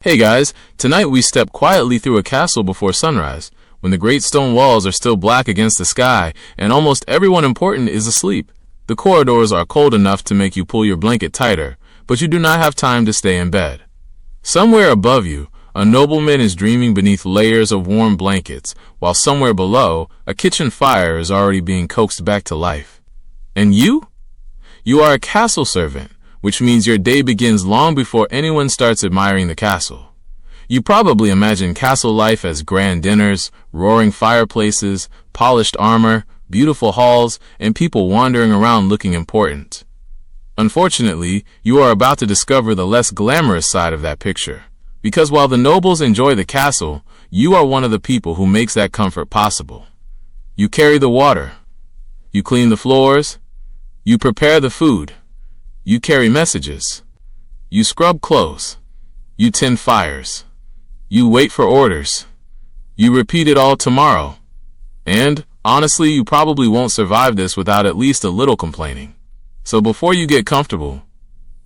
Hey guys, tonight we step quietly through a castle before sunrise, when the great stone walls are still black against the sky and almost everyone important is asleep. The corridors are cold enough to make you pull your blanket tighter, but you do not have time to stay in bed. Somewhere above you, a nobleman is dreaming beneath layers of warm blankets, while somewhere below, a kitchen fire is already being coaxed back to life. And you? You are a castle servant, which means your day begins long before anyone starts admiring the castle. You probably imagine castle life as grand dinners, roaring fireplaces, polished armor, beautiful halls, and people wandering around looking important. Unfortunately, you are about to discover the less glamorous side of that picture. Because while the nobles enjoy the castle, you are one of the people who makes that comfort possible. You carry the water. You clean the floors. You prepare the food. You carry messages. You scrub clothes. You tend fires. You wait for orders. You repeat it all tomorrow. And, honestly, you probably won't survive this without at least a little complaining. So before you get comfortable,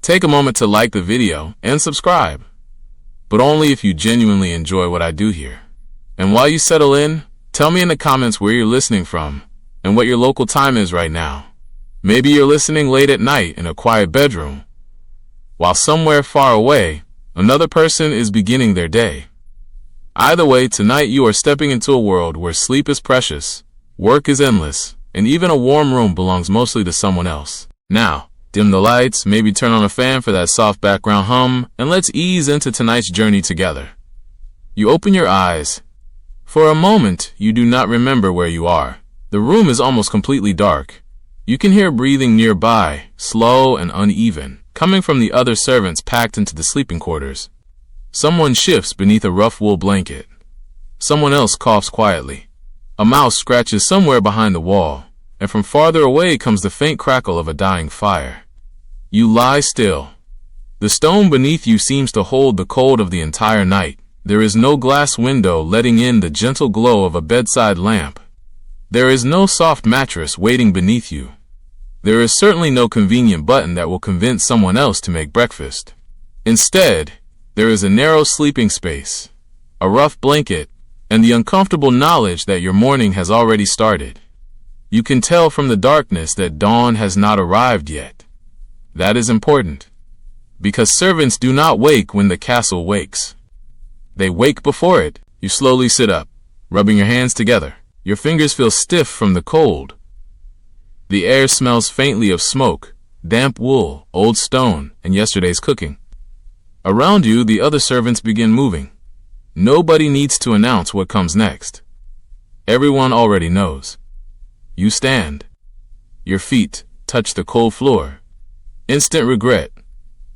take a moment to like the video and subscribe. But only if you genuinely enjoy what I do here. And while you settle in, tell me in the comments where you're listening from and what your local time is right now. Maybe you're listening late at night in a quiet bedroom, while somewhere far away, another person is beginning their day. Either way, tonight you are stepping into a world where sleep is precious, work is endless, and even a warm room belongs mostly to someone else. Now, dim the lights, maybe turn on a fan for that soft background hum, and let's ease into tonight's journey together. You open your eyes. For a moment, you do not remember where you are. The room is almost completely dark. You can hear breathing nearby, slow and uneven, coming from the other servants packed into the sleeping quarters. Someone shifts beneath a rough wool blanket. Someone else coughs quietly. A mouse scratches somewhere behind the wall, and from farther away comes the faint crackle of a dying fire. You lie still. The stone beneath you seems to hold the cold of the entire night. There is no glass window letting in the gentle glow of a bedside lamp. There is no soft mattress waiting beneath you. There is certainly no convenient button that will convince someone else to make breakfast. Instead, there is a narrow sleeping space, a rough blanket, and the uncomfortable knowledge that your morning has already started. You can tell from the darkness that dawn has not arrived yet. That is important, because servants do not wake when the castle wakes. They wake before it. You slowly sit up, rubbing your hands together. Your fingers feel stiff from the cold. The air smells faintly of smoke, damp wool, old stone, and yesterday's cooking. Around you, the other servants begin moving. Nobody needs to announce what comes next. Everyone already knows. You stand. Your feet touch the cold floor. Instant regret.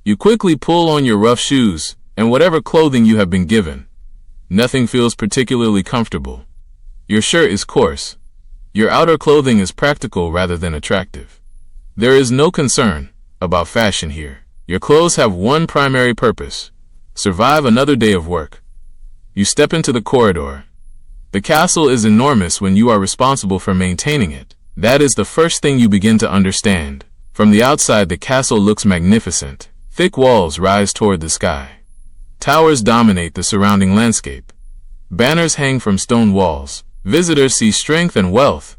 You quickly pull on your rough shoes and whatever clothing you have been given. Nothing feels particularly comfortable. Your shirt is coarse. Your outer clothing is practical rather than attractive. There is no concern about fashion here. Your clothes have one primary purpose: survive another day of work. You step into the corridor. The castle is enormous when you are responsible for maintaining it. That is the first thing you begin to understand. From the outside, the castle looks magnificent. Thick walls rise toward the sky. Towers dominate the surrounding landscape. Banners hang from stone walls. Visitors see strength and wealth.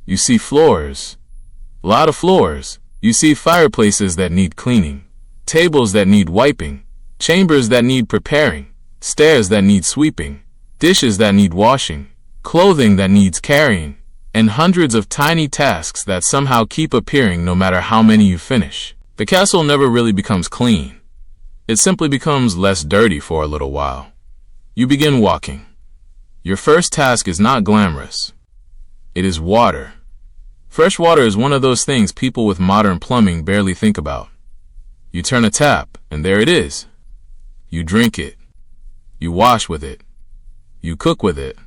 You see floors. A lot of floors. You see fireplaces that need cleaning. Tables that need wiping. Chambers that need preparing. Stairs that need sweeping. Dishes that need washing. Clothing that needs carrying. And hundreds of tiny tasks that somehow keep appearing no matter how many you finish. The castle never really becomes clean. It simply becomes less dirty for a little while. You begin walking. Your first task is not glamorous. It is water. Fresh water is one of those things people with modern plumbing barely think about. You turn a tap, and there it is. You drink it. You wash with it. You cook with it.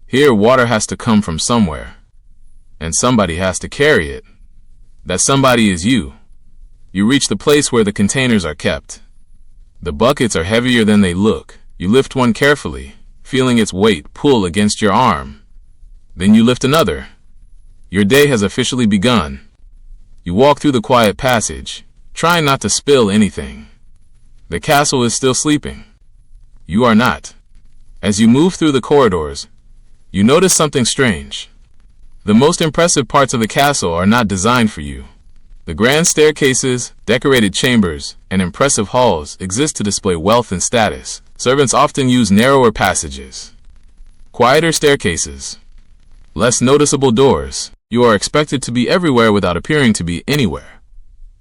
Here, water has to come from somewhere, and somebody has to carry it. That somebody is you. You reach the place where the containers are kept. The buckets are heavier than they look. You lift one carefully, feeling its weight pull against your arm. Then you lift another. Your day has officially begun. You walk through the quiet passage, trying not to spill anything. The castle is still sleeping. You are not. As you move through the corridors, you notice something strange. The most impressive parts of the castle are not designed for you. The grand staircases, decorated chambers, and impressive halls exist to display wealth and status. Servants often use narrower passages, quieter staircases, less noticeable doors. You are expected to be everywhere without appearing to be anywhere.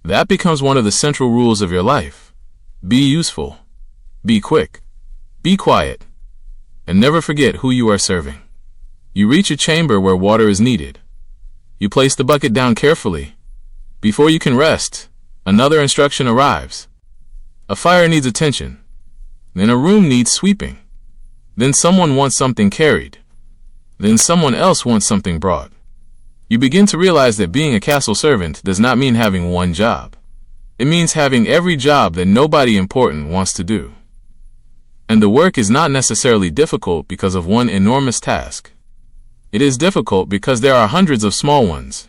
That becomes one of the central rules of your life. Be useful, be quick, be quiet, and never forget who you are serving. You reach a chamber where water is needed. You place the bucket down carefully. Before you can rest, another instruction arrives. A fire needs attention. Then a room needs sweeping. Then someone wants something carried. Then someone else wants something brought. You begin to realize that being a castle servant does not mean having one job. It means having every job that nobody important wants to do. And the work is not necessarily difficult because of one enormous task. It is difficult because there are hundreds of small ones.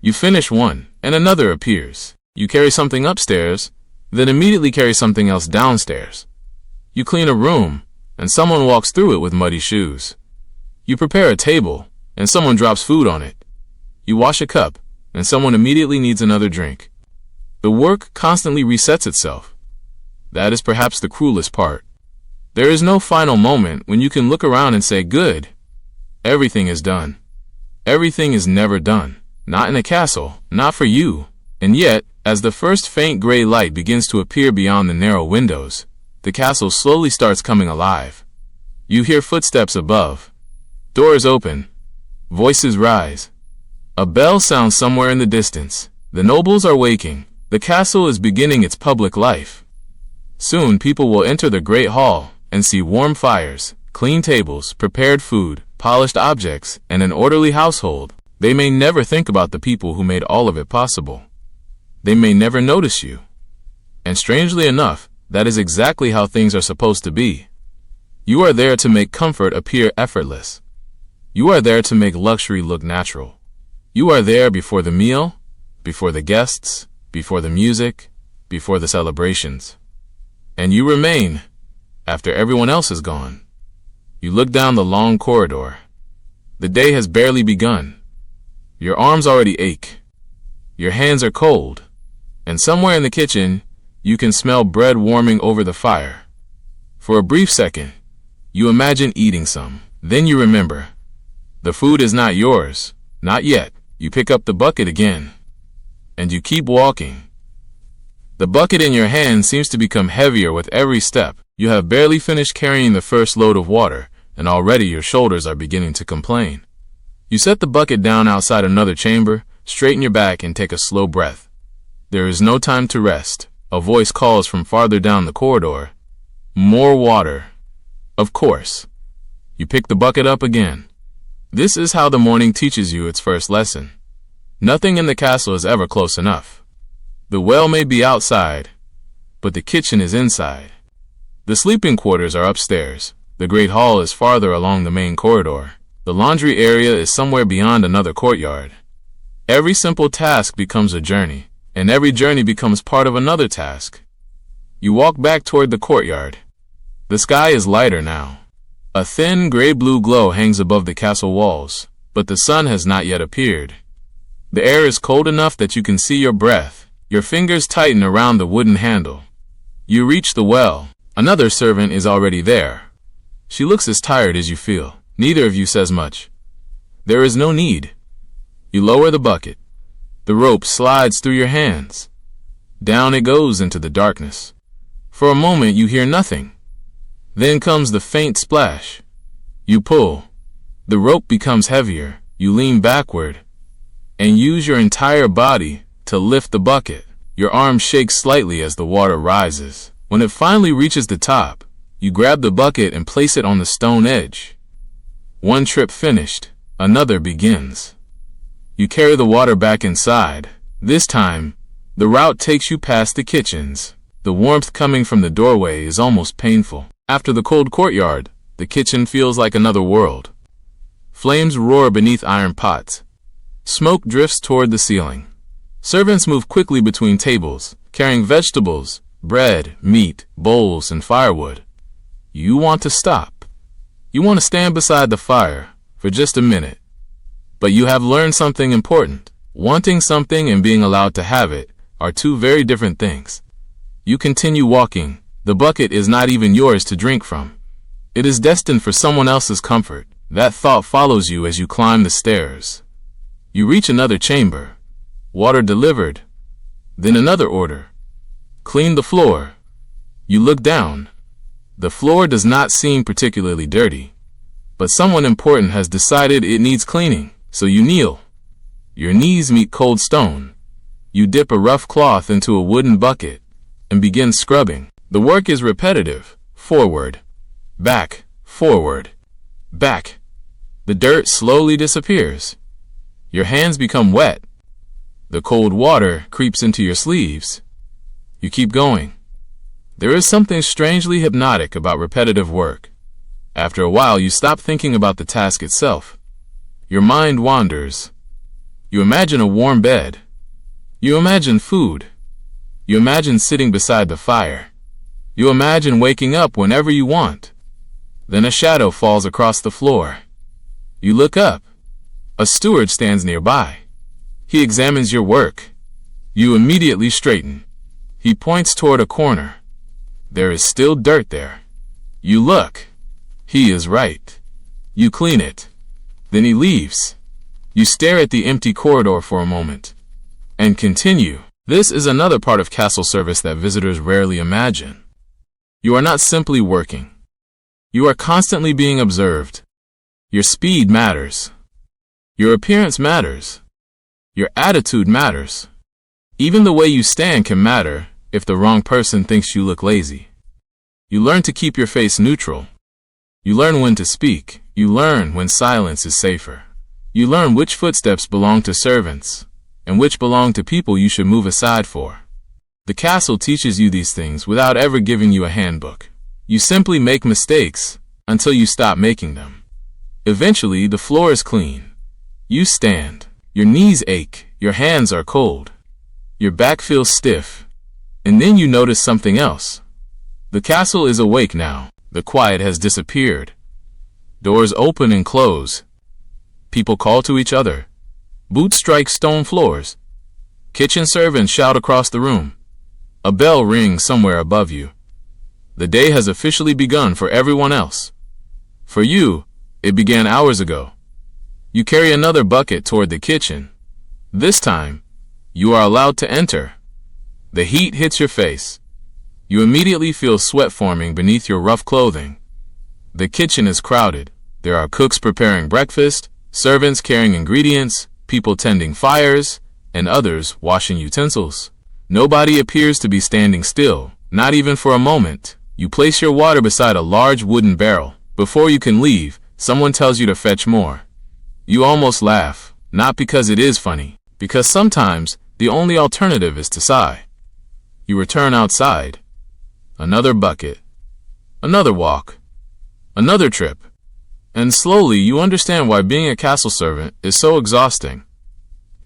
You finish one, and another appears. You carry something upstairs, then immediately carry something else downstairs. You clean a room, and someone walks through it with muddy shoes. You prepare a table, and someone drops food on it. You wash a cup, and someone immediately needs another drink. The work constantly resets itself. That is perhaps the cruelest part. There is no final moment when you can look around and say, good. Everything is done. Everything is never done. Not in a castle, not for you. And yet, as the first faint gray light begins to appear beyond the narrow windows, the castle slowly starts coming alive. You hear footsteps above. Doors open. Voices rise. A bell sounds somewhere in the distance. The nobles are waking. The castle is beginning its public life. Soon people will enter the great hall and see warm fires, clean tables, prepared food, polished objects, and an orderly household. They may never think about the people who made all of it possible. They may never notice you. And strangely enough, that is exactly how things are supposed to be. You are there to make comfort appear effortless. You are there to make luxury look natural. You are there before the meal, before the guests, before the music, before the celebrations. And you remain, after everyone else is gone. You look down the long corridor. The day has barely begun. Your arms already ache. Your hands are cold. And somewhere in the kitchen, you can smell bread warming over the fire. For a brief second, you imagine eating some. Then you remember. The food is not yours. Not yet. You pick up the bucket again. And you keep walking. The bucket in your hand seems to become heavier with every step. You have barely finished carrying the first load of water, and already your shoulders are beginning to complain. You set the bucket down outside another chamber, straighten your back, and take a slow breath. There is no time to rest. A voice calls from farther down the corridor. More water. Of course. You pick the bucket up again. This is how the morning teaches you its first lesson. Nothing in the castle is ever close enough. The well may be outside, but the kitchen is inside. The sleeping quarters are upstairs. The great hall is farther along the main corridor. The laundry area is somewhere beyond another courtyard. Every simple task becomes a journey, and every journey becomes part of another task. You walk back toward the courtyard. The sky is lighter now. A thin gray-blue glow hangs above the castle walls, but the sun has not yet appeared. The air is cold enough that you can see your breath. Your fingers tighten around the wooden handle. You reach the well. Another servant is already there. She looks as tired as you feel. Neither of you says much. There is no need. You lower the bucket. The rope slides through your hands. Down it goes into the darkness. For a moment you hear nothing. Then comes the faint splash. You pull. The rope becomes heavier. You lean backward and use your entire body to lift the bucket. Your arm shakes slightly as the water rises. When it finally reaches the top, you grab the bucket and place it on the stone edge. One trip finished, another begins. You carry the water back inside. This time, the route takes you past the kitchens. The warmth coming from the doorway is almost painful. After the cold courtyard, the kitchen feels like another world. Flames roar beneath iron pots. Smoke drifts toward the ceiling. Servants move quickly between tables, carrying vegetables, bread, meat, bowls, and firewood. You want to stop. You want to stand beside the fire for just a minute. But you have learned something important. Wanting something and being allowed to have it are two very different things. You continue walking. The bucket is not even yours to drink from. It is destined for someone else's comfort. That thought follows you as you climb the stairs. You reach another chamber. Water delivered. Then another order. Clean the floor. You look down. The floor does not seem particularly dirty, but someone important has decided it needs cleaning, so you kneel. Your knees meet cold stone. You dip a rough cloth into a wooden bucket and begin scrubbing. The work is repetitive. Forward, back, forward, back. The dirt slowly disappears. Your hands become wet. The cold water creeps into your sleeves. You keep going. There is something strangely hypnotic about repetitive work. After a while, you stop thinking about the task itself. Your mind wanders. You imagine a warm bed. You imagine food. You imagine sitting beside the fire. You imagine waking up whenever you want. Then a shadow falls across the floor. You look up. A steward stands nearby. He examines your work. You immediately straighten. He points toward a corner. There is still dirt there. You look. He is right. You clean it. Then he leaves. You stare at the empty corridor for a moment and continue. This is another part of castle service that visitors rarely imagine. You are not simply working. You are constantly being observed. Your speed matters. Your appearance matters. Your attitude matters. Even the way you stand can matter if the wrong person thinks you look lazy. You learn to keep your face neutral. You learn when to speak. You learn when silence is safer. You learn which footsteps belong to servants and which belong to people you should move aside for. The castle teaches you these things without ever giving you a handbook. You simply make mistakes until you stop making them. Eventually, the floor is clean. You stand. Your knees ache. Your hands are cold. Your back feels stiff. And then you notice something else. The castle is awake now. The quiet has disappeared. Doors open and close. People call to each other. Boots strike stone floors. Kitchen servants shout across the room. A bell rings somewhere above you. The day has officially begun for everyone else. For you, it began hours ago. You carry another bucket toward the kitchen. This time, you are allowed to enter. The heat hits your face. You immediately feel sweat forming beneath your rough clothing. The kitchen is crowded. There are cooks preparing breakfast, servants carrying ingredients, people tending fires, and others washing utensils. Nobody appears to be standing still, not even for a moment. You place your water beside a large wooden barrel. Before you can leave, someone tells you to fetch more. You almost laugh, not because it is funny, because sometimes the only alternative is to sigh. You return outside. Another bucket. Another walk. Another trip. And slowly you understand why being a castle servant is so exhausting.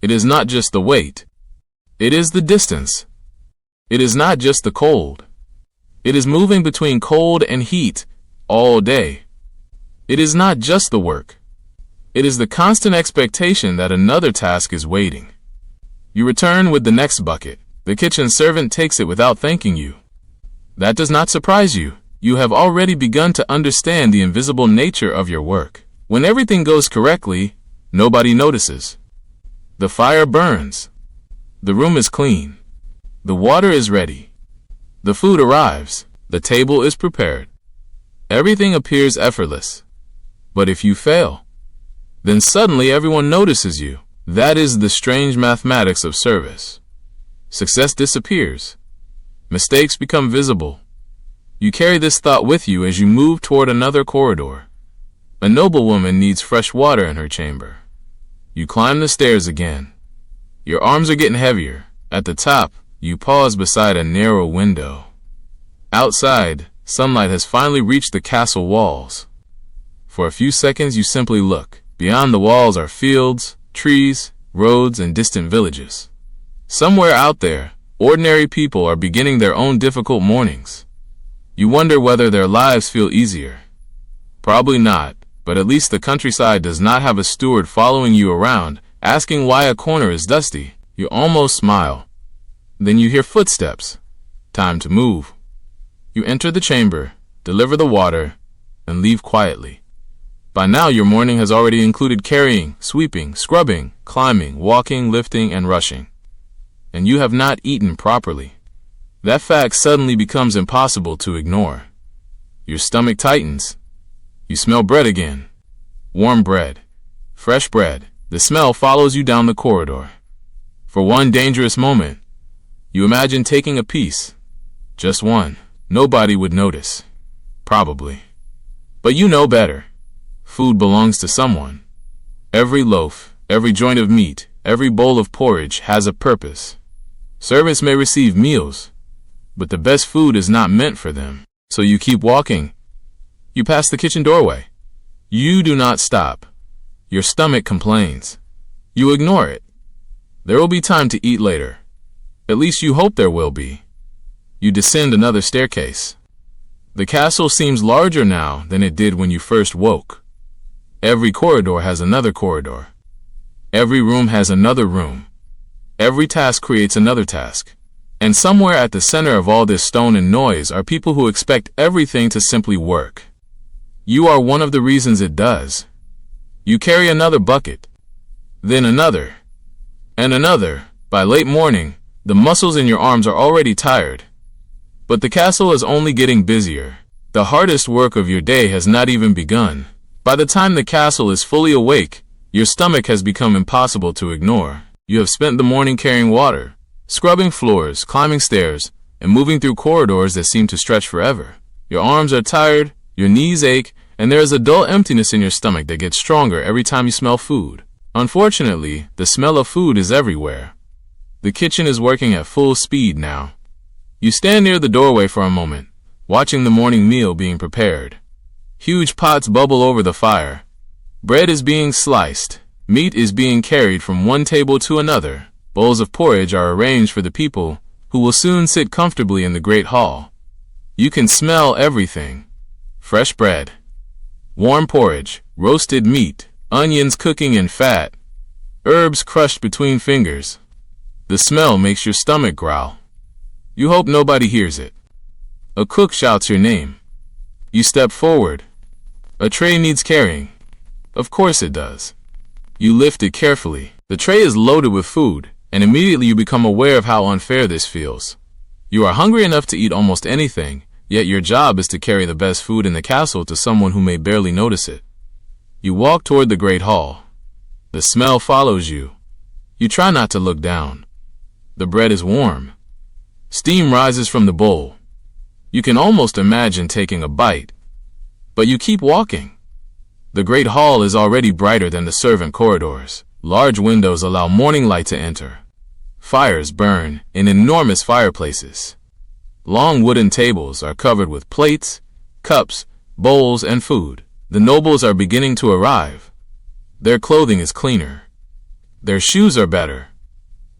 It is not just the weight. It is the distance. It is not just the cold. It is moving between cold and heat all day. It is not just the work. It is the constant expectation that another task is waiting. You return with the next bucket. The kitchen servant takes it without thanking you. That does not surprise you. You have already begun to understand the invisible nature of your work. When everything goes correctly, nobody notices. The fire burns. The room is clean. The water is ready. The food arrives. The table is prepared. Everything appears effortless. But if you fail, then suddenly everyone notices you. That is the strange mathematics of service. Success disappears. Mistakes become visible. You carry this thought with you as you move toward another corridor. A noblewoman needs fresh water in her chamber. You climb the stairs again. Your arms are getting heavier. At the top, you pause beside a narrow window. Outside, sunlight has finally reached the castle walls. For a few seconds, you simply look. Beyond the walls are fields, trees, roads, and distant villages. Somewhere out there, ordinary people are beginning their own difficult mornings. You wonder whether their lives feel easier. Probably not, but at least the countryside does not have a steward following you around, asking why a corner is dusty. You almost smile. Then you hear footsteps. Time to move. You enter the chamber, deliver the water, and leave quietly. By now your morning has already included carrying, sweeping, scrubbing, climbing, walking, lifting, and rushing. And you have not eaten properly. That fact suddenly becomes impossible to ignore. Your stomach tightens. You smell bread again. Warm bread. Fresh bread. The smell follows you down the corridor. For one dangerous moment, you imagine taking a piece. Just one. Nobody would notice. Probably. But you know better. Food belongs to someone. Every loaf, every joint of meat, every bowl of porridge has a purpose. Servants may receive meals, but the best food is not meant for them. So you keep walking. You pass the kitchen doorway. You do not stop. Your stomach complains. You ignore it. There will be time to eat later. At least you hope there will be. You descend another staircase. The castle seems larger now than it did when you first woke. Every corridor has another corridor. Every room has another room. Every task creates another task. And somewhere at the center of all this stone and noise are people who expect everything to simply work. You are one of the reasons it does. You carry another bucket, then another, and another. By late morning, the muscles in your arms are already tired. But the castle is only getting busier. The hardest work of your day has not even begun. By the time the castle is fully awake, your stomach has become impossible to ignore. You have spent the morning carrying water, scrubbing floors, climbing stairs, and moving through corridors that seem to stretch forever. Your arms are tired, your knees ache, and there is a dull emptiness in your stomach that gets stronger every time you smell food. Unfortunately, the smell of food is everywhere. The kitchen is working at full speed now. You stand near the doorway for a moment, watching the morning meal being prepared. Huge pots bubble over the fire. Bread is being sliced. Meat is being carried from one table to another. Bowls of porridge are arranged for the people who will soon sit comfortably in the great hall. You can smell everything. Fresh bread, warm porridge, roasted meat, onions cooking in fat, herbs crushed between fingers. The smell makes your stomach growl. You hope nobody hears it. A cook shouts your name. You step forward. A tray needs carrying. Of course it does. You lift it carefully. The tray is loaded with food, and immediately you become aware of how unfair this feels. You are hungry enough to eat almost anything, yet your job is to carry the best food in the castle to someone who may barely notice it. You walk toward the great hall. The smell follows you. You try not to look down. The bread is warm. Steam rises from the bowl. You can almost imagine taking a bite. But you keep walking. The great hall is already brighter than the servant corridors. Large windows allow morning light to enter. Fires burn in enormous fireplaces. Long wooden tables are covered with plates, cups, bowls, and food. The nobles are beginning to arrive. Their clothing is cleaner. Their shoes are better.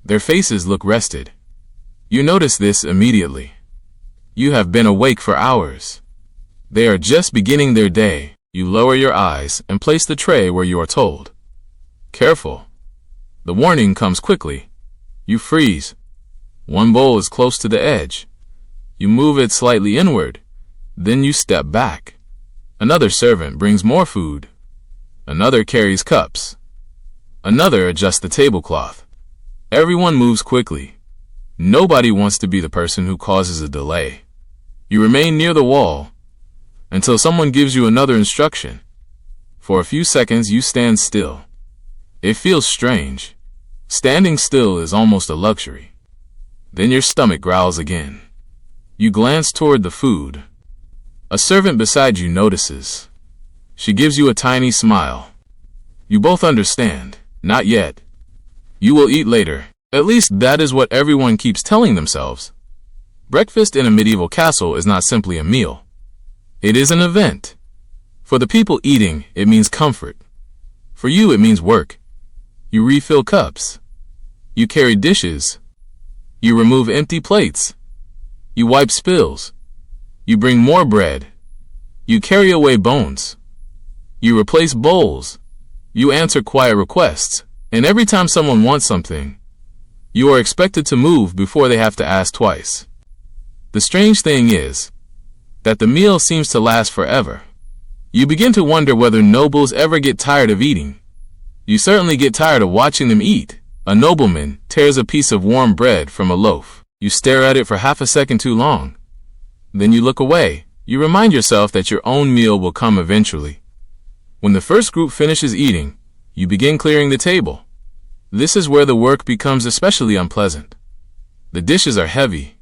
Their faces look rested. You notice this immediately. You have been awake for hours. They are just beginning their day. You lower your eyes and place the tray where you are told. Careful. The warning comes quickly. You freeze. One bowl is close to the edge. You move it slightly inward. Then you step back. Another servant brings more food. Another carries cups. Another adjusts the tablecloth. Everyone moves quickly. Nobody wants to be the person who causes a delay. You remain near the wall until someone gives you another instruction. For a few seconds you stand still. It feels strange. Standing still is almost a luxury. Then your stomach growls again. You glance toward the food. A servant beside you notices. She gives you a tiny smile. You both understand. Not yet. You will eat later. At least that is what everyone keeps telling themselves. Breakfast in a medieval castle is not simply a meal. It is an event. For the people eating, it means comfort. For you, it means work. You refill cups. You carry dishes. You remove empty plates. You wipe spills. You bring more bread. You carry away bones. You replace bowls. You answer quiet requests. And every time someone wants something, you are expected to move before they have to ask twice. The strange thing is that the meal seems to last forever. You begin to wonder whether nobles ever get tired of eating. You certainly get tired of watching them eat. A nobleman tears a piece of warm bread from a loaf. You stare at it for half a second too long. Then you look away. You remind yourself that your own meal will come eventually. When the first group finishes eating, you begin clearing the table. This is where the work becomes especially unpleasant. The dishes are heavy.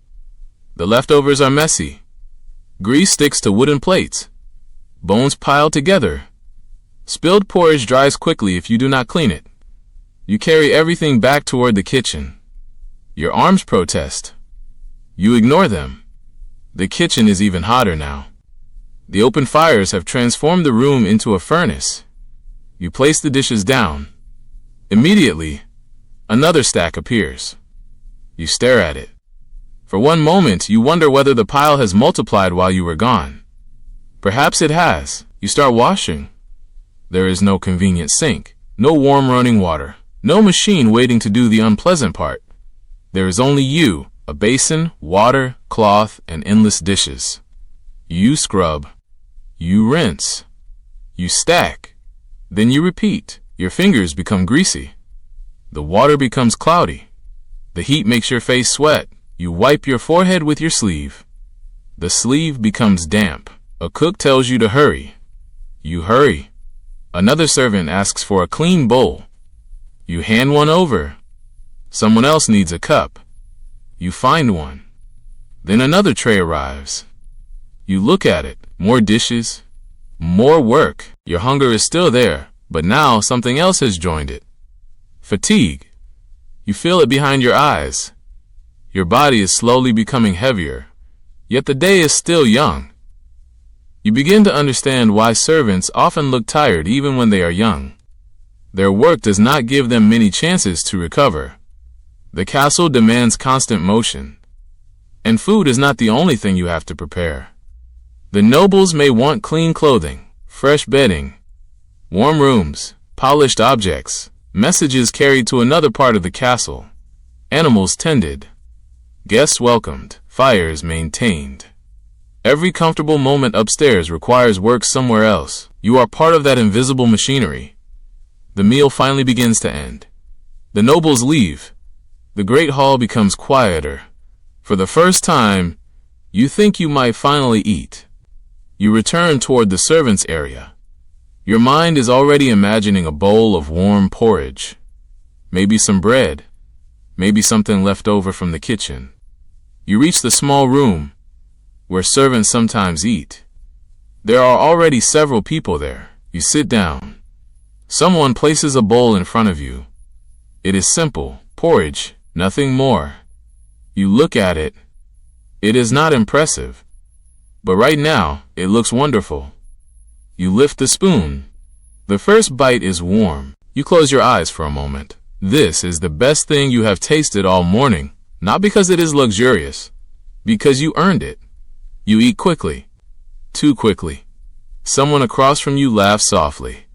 The leftovers are messy. Grease sticks to wooden plates. Bones pile together. Spilled porridge dries quickly if you do not clean it. You carry everything back toward the kitchen. Your arms protest. You ignore them. The kitchen is even hotter now. The open fires have transformed the room into a furnace. You place the dishes down. Immediately, another stack appears. You stare at it. For one moment, you wonder whether the pile has multiplied while you were gone. Perhaps it has. You start washing. There is no convenient sink, no warm running water, no machine waiting to do the unpleasant part. There is only you, a basin, water, cloth, and endless dishes. You scrub. You rinse. You stack. Then you repeat. Your fingers become greasy. The water becomes cloudy. The heat makes your face sweat. You wipe your forehead with your sleeve. The sleeve becomes damp. A cook tells you to hurry. You hurry. Another servant asks for a clean bowl. You hand one over. Someone else needs a cup. You find one. Then another tray arrives. You look at it. More dishes. More work. Your hunger is still there, but now something else has joined it. Fatigue. You feel it behind your eyes. Your body is slowly becoming heavier, yet the day is still young. You begin to understand why servants often look tired even when they are young. Their work does not give them many chances to recover. The castle demands constant motion, and food is not the only thing you have to prepare. The nobles may want clean clothing, fresh bedding, warm rooms, polished objects, messages carried to another part of the castle, animals tended, guests welcomed, fires maintained. Every comfortable moment upstairs requires work somewhere else. You are part of that invisible machinery. The meal finally begins to end. The nobles leave. The great hall becomes quieter. For the first time, you think you might finally eat. You return toward the servants' area. Your mind is already imagining a bowl of warm porridge. Maybe some bread. Maybe something left over from the kitchen. You reach the small room where servants sometimes eat. There are already several people there. You sit down. Someone places a bowl in front of you. It is simple, porridge, nothing more. You look at it. It is not impressive. But right now, it looks wonderful. You lift the spoon. The first bite is warm. You close your eyes for a moment. This is the best thing you have tasted all morning, not because it is luxurious, because you earned it. You eat quickly. Too quickly. Someone across from you laughs softly.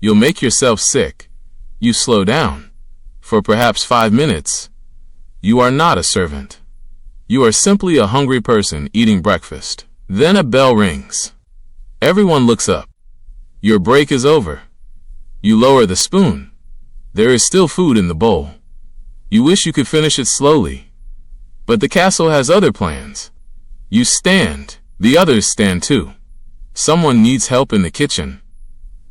You'll make yourself sick. You slow down. For perhaps 5 minutes. You are not a servant. You are simply a hungry person eating breakfast. Then a bell rings. Everyone looks up. Your break is over. You lower the spoon. There is still food in the bowl. You wish you could finish it slowly. But the castle has other plans. You stand. The others stand too. Someone needs help in the kitchen.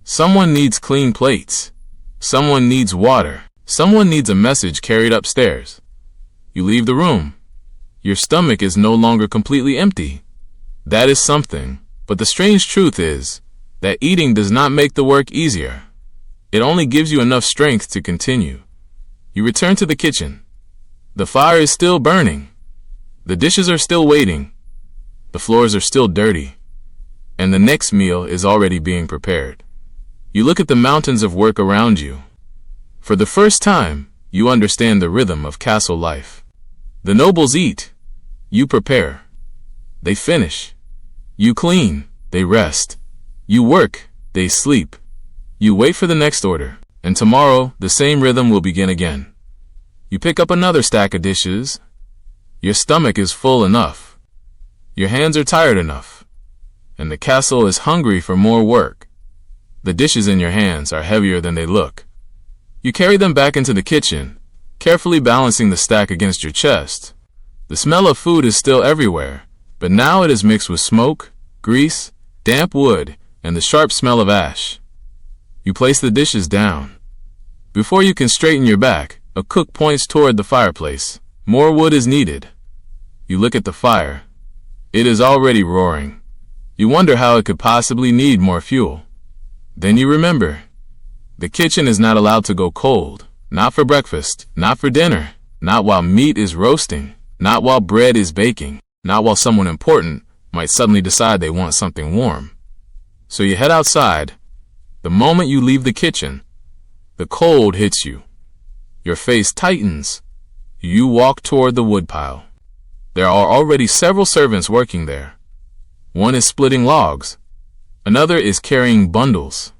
Someone needs clean plates. Someone needs water. Someone needs a message carried upstairs. You leave the room. Your stomach is no longer completely empty. That is something, but the strange truth is that eating does not make the work easier. It only gives you enough strength to continue. You return to the kitchen. The fire is still burning. The dishes are still waiting. The floors are still dirty. And the next meal is already being prepared. You look at the mountains of work around you. For the first time, you understand the rhythm of castle life. The nobles eat. You prepare. They finish. You clean, they rest. You work, they sleep. You wait for the next order, and tomorrow the same rhythm will begin again. You pick up another stack of dishes. Your stomach is full enough. Your hands are tired enough. And the castle is hungry for more work. The dishes in your hands are heavier than they look. You carry them back into the kitchen, carefully balancing the stack against your chest. The smell of food is still everywhere, but now it is mixed with smoke, grease, damp wood, and the sharp smell of ash. You place the dishes down. Before you can straighten your back, a cook points toward the fireplace. More wood is needed. You look at the fire. It is already roaring. You wonder how it could possibly need more fuel. Then you remember. The kitchen is not allowed to go cold. Not for breakfast, not for dinner, not while meat is roasting, not while bread is baking, not while someone important might suddenly decide they want something warm. So you head outside. The moment you leave the kitchen, the cold hits you. Your face tightens. You walk toward the woodpile. There are already several servants working there. One is splitting logs. Another is carrying bundles.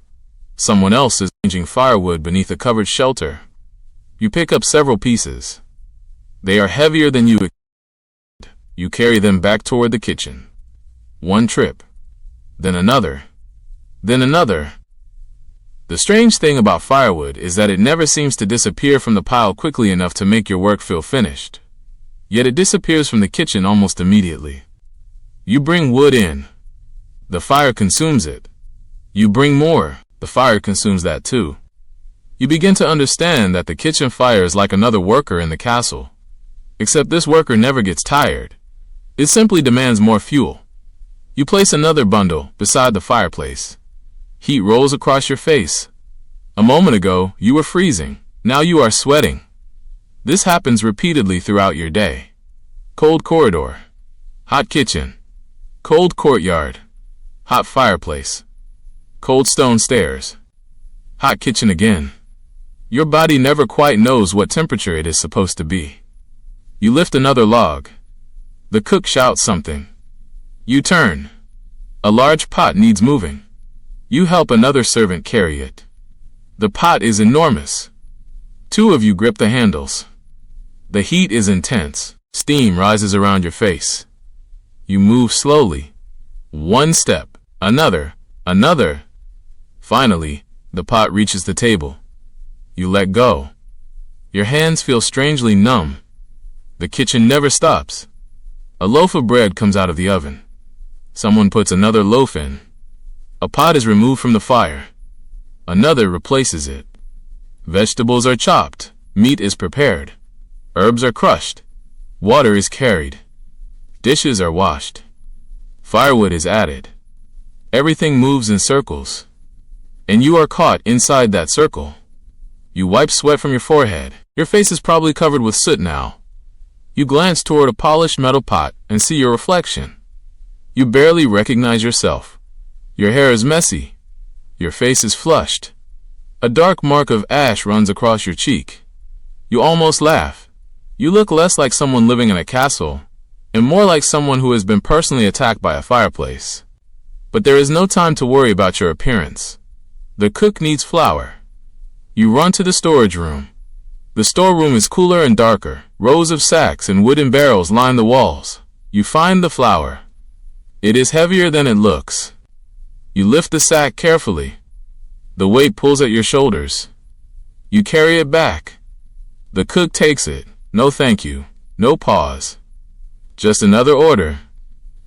Someone else is arranging firewood beneath a covered shelter. You pick up several pieces. They are heavier than you expected. You carry them back toward the kitchen. One trip. Then another. Then another. The strange thing about firewood is that it never seems to disappear from the pile quickly enough to make your work feel finished. Yet it disappears from the kitchen almost immediately. You bring wood in. The fire consumes it. You bring more. The fire consumes that too. You begin to understand that the kitchen fire is like another worker in the castle. Except this worker never gets tired. It simply demands more fuel. You place another bundle beside the fireplace. Heat rolls across your face. A moment ago, you were freezing. Now you are sweating. This happens repeatedly throughout your day. Cold corridor. Hot kitchen. Cold courtyard. Hot fireplace. Cold stone stairs. Hot kitchen again. Your body never quite knows what temperature it is supposed to be. You lift another log. The cook shouts something. You turn. A large pot needs moving. You help another servant carry it. The pot is enormous. Two of you grip the handles. The heat is intense. Steam rises around your face. You move slowly. One step, another, another. Finally, the pot reaches the table. You let go. Your hands feel strangely numb. The kitchen never stops. A loaf of bread comes out of the oven. Someone puts another loaf in. A pot is removed from the fire. Another replaces it. Vegetables are chopped. Meat is prepared. Herbs are crushed. Water is carried. Dishes are washed. Firewood is added. Everything moves in circles. And you are caught inside that circle. You wipe sweat from your forehead. Your face is probably covered with soot now. You glance toward a polished metal pot and see your reflection. You barely recognize yourself. Your hair is messy. Your face is flushed. A dark mark of ash runs across your cheek. You almost laugh. You look less like someone living in a castle, and more like someone who has been personally attacked by a fireplace. But there is no time to worry about your appearance. The cook needs flour. You run to the storage room. The storeroom is cooler and darker. Rows of sacks and wooden barrels line the walls. You find the flour. It is heavier than it looks. You lift the sack carefully. The weight pulls at your shoulders. You carry it back. The cook takes it. No thank you. No pause. Just another order.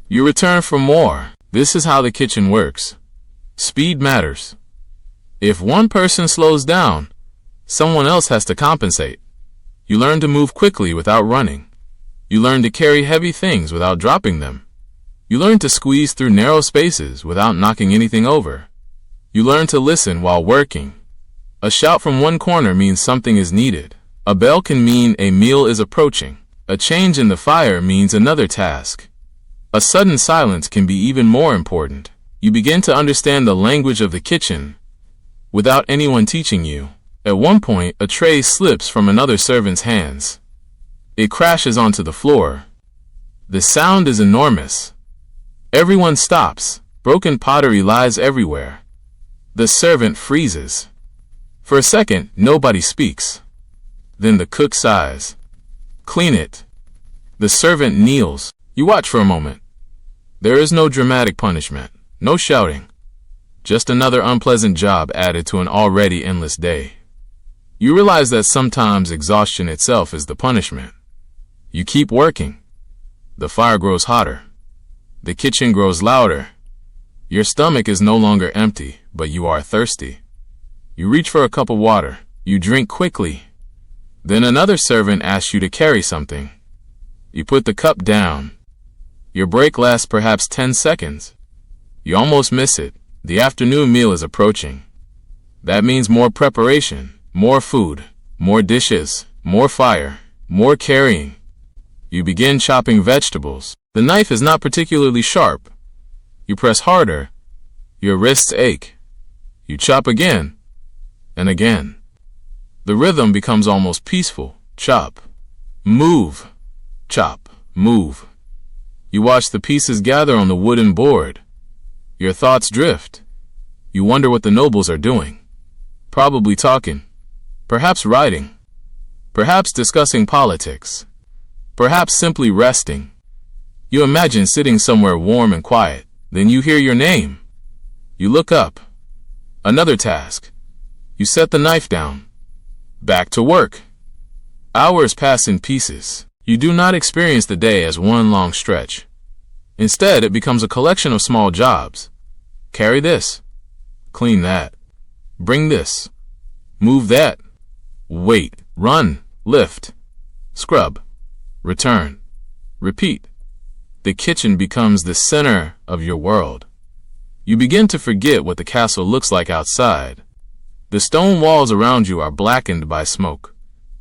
You return for more. This is how the kitchen works. Speed matters. If one person slows down, someone else has to compensate. You learn to move quickly without running. You learn to carry heavy things without dropping them. You learn to squeeze through narrow spaces without knocking anything over. You learn to listen while working. A shout from one corner means something is needed. A bell can mean a meal is approaching. A change in the fire means another task. A sudden silence can be even more important. You begin to understand the language of the kitchen without anyone teaching you. At one point, a tray slips from another servant's hands. It crashes onto the floor. The sound is enormous. Everyone stops. Broken pottery lies everywhere. The servant freezes. For a second, nobody speaks. Then the cook sighs. Clean it. The servant kneels. You watch for a moment. There is no dramatic punishment, no shouting. Just another unpleasant job added to an already endless day. You realize that sometimes exhaustion itself is the punishment. You keep working. The fire grows hotter. The kitchen grows louder. Your stomach is no longer empty, but you are thirsty. You reach for a cup of water. You drink quickly. Then another servant asks you to carry something. You put the cup down. Your break lasts perhaps 10 seconds. You almost miss it. The afternoon meal is approaching. That means more preparation, more food, more dishes, more fire, more carrying. You begin chopping vegetables. The knife is not particularly sharp. You press harder. Your wrists ache. You chop again and again. The rhythm becomes almost peaceful. Chop, move, chop, move. You watch the pieces gather on the wooden board. Your thoughts drift. You wonder what the nobles are doing. Probably talking. Perhaps writing. Perhaps discussing politics. Perhaps simply resting. You imagine sitting somewhere warm and quiet. Then you hear your name. You look up. Another task. You set the knife down. Back to work. Hours pass in pieces. You do not experience the day as one long stretch. Instead, it becomes a collection of small jobs. Carry this. Clean that. Bring this. Move that. Wait. Run. Lift. Scrub. Return. Repeat. The kitchen becomes the center of your world. You begin to forget what the castle looks like outside. The stone walls around you are blackened by smoke.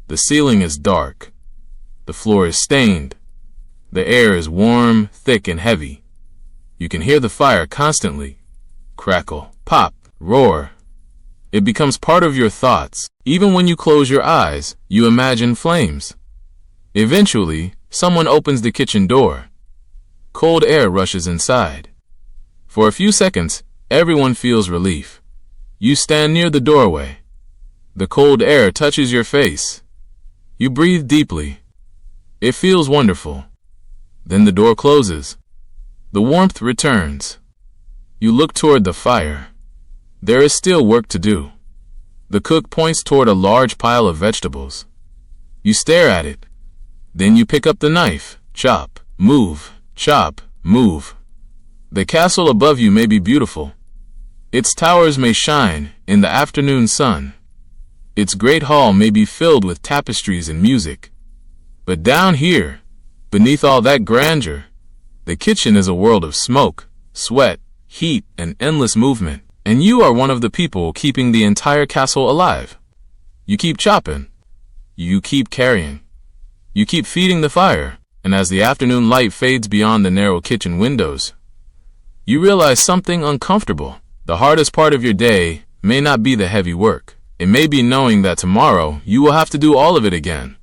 The ceiling is dark. The floor is stained. The air is warm, thick, and heavy. You can hear the fire constantly. Crackle, pop, roar. It becomes part of your thoughts. Even when you close your eyes, you imagine flames. Eventually, someone opens the kitchen door. Cold air rushes inside. For a few seconds, everyone feels relief. You stand near the doorway. The cold air touches your face. You breathe deeply. It feels wonderful. Then the door closes. The warmth returns. You look toward the fire. There is still work to do. The cook points toward a large pile of vegetables. You stare at it. Then you pick up the knife. Chop, move, chop, move. The castle above you may be beautiful. Its towers may shine in the afternoon sun. Its great hall may be filled with tapestries and music. But down here, beneath all that grandeur, the kitchen is a world of smoke, sweat, heat, and endless movement. And you are one of the people keeping the entire castle alive. You keep chopping. You keep carrying. You keep feeding the fire. And as the afternoon light fades beyond the narrow kitchen windows, you realize something uncomfortable. The hardest part of your day may not be the heavy work. It may be knowing that tomorrow you will have to do all of it again.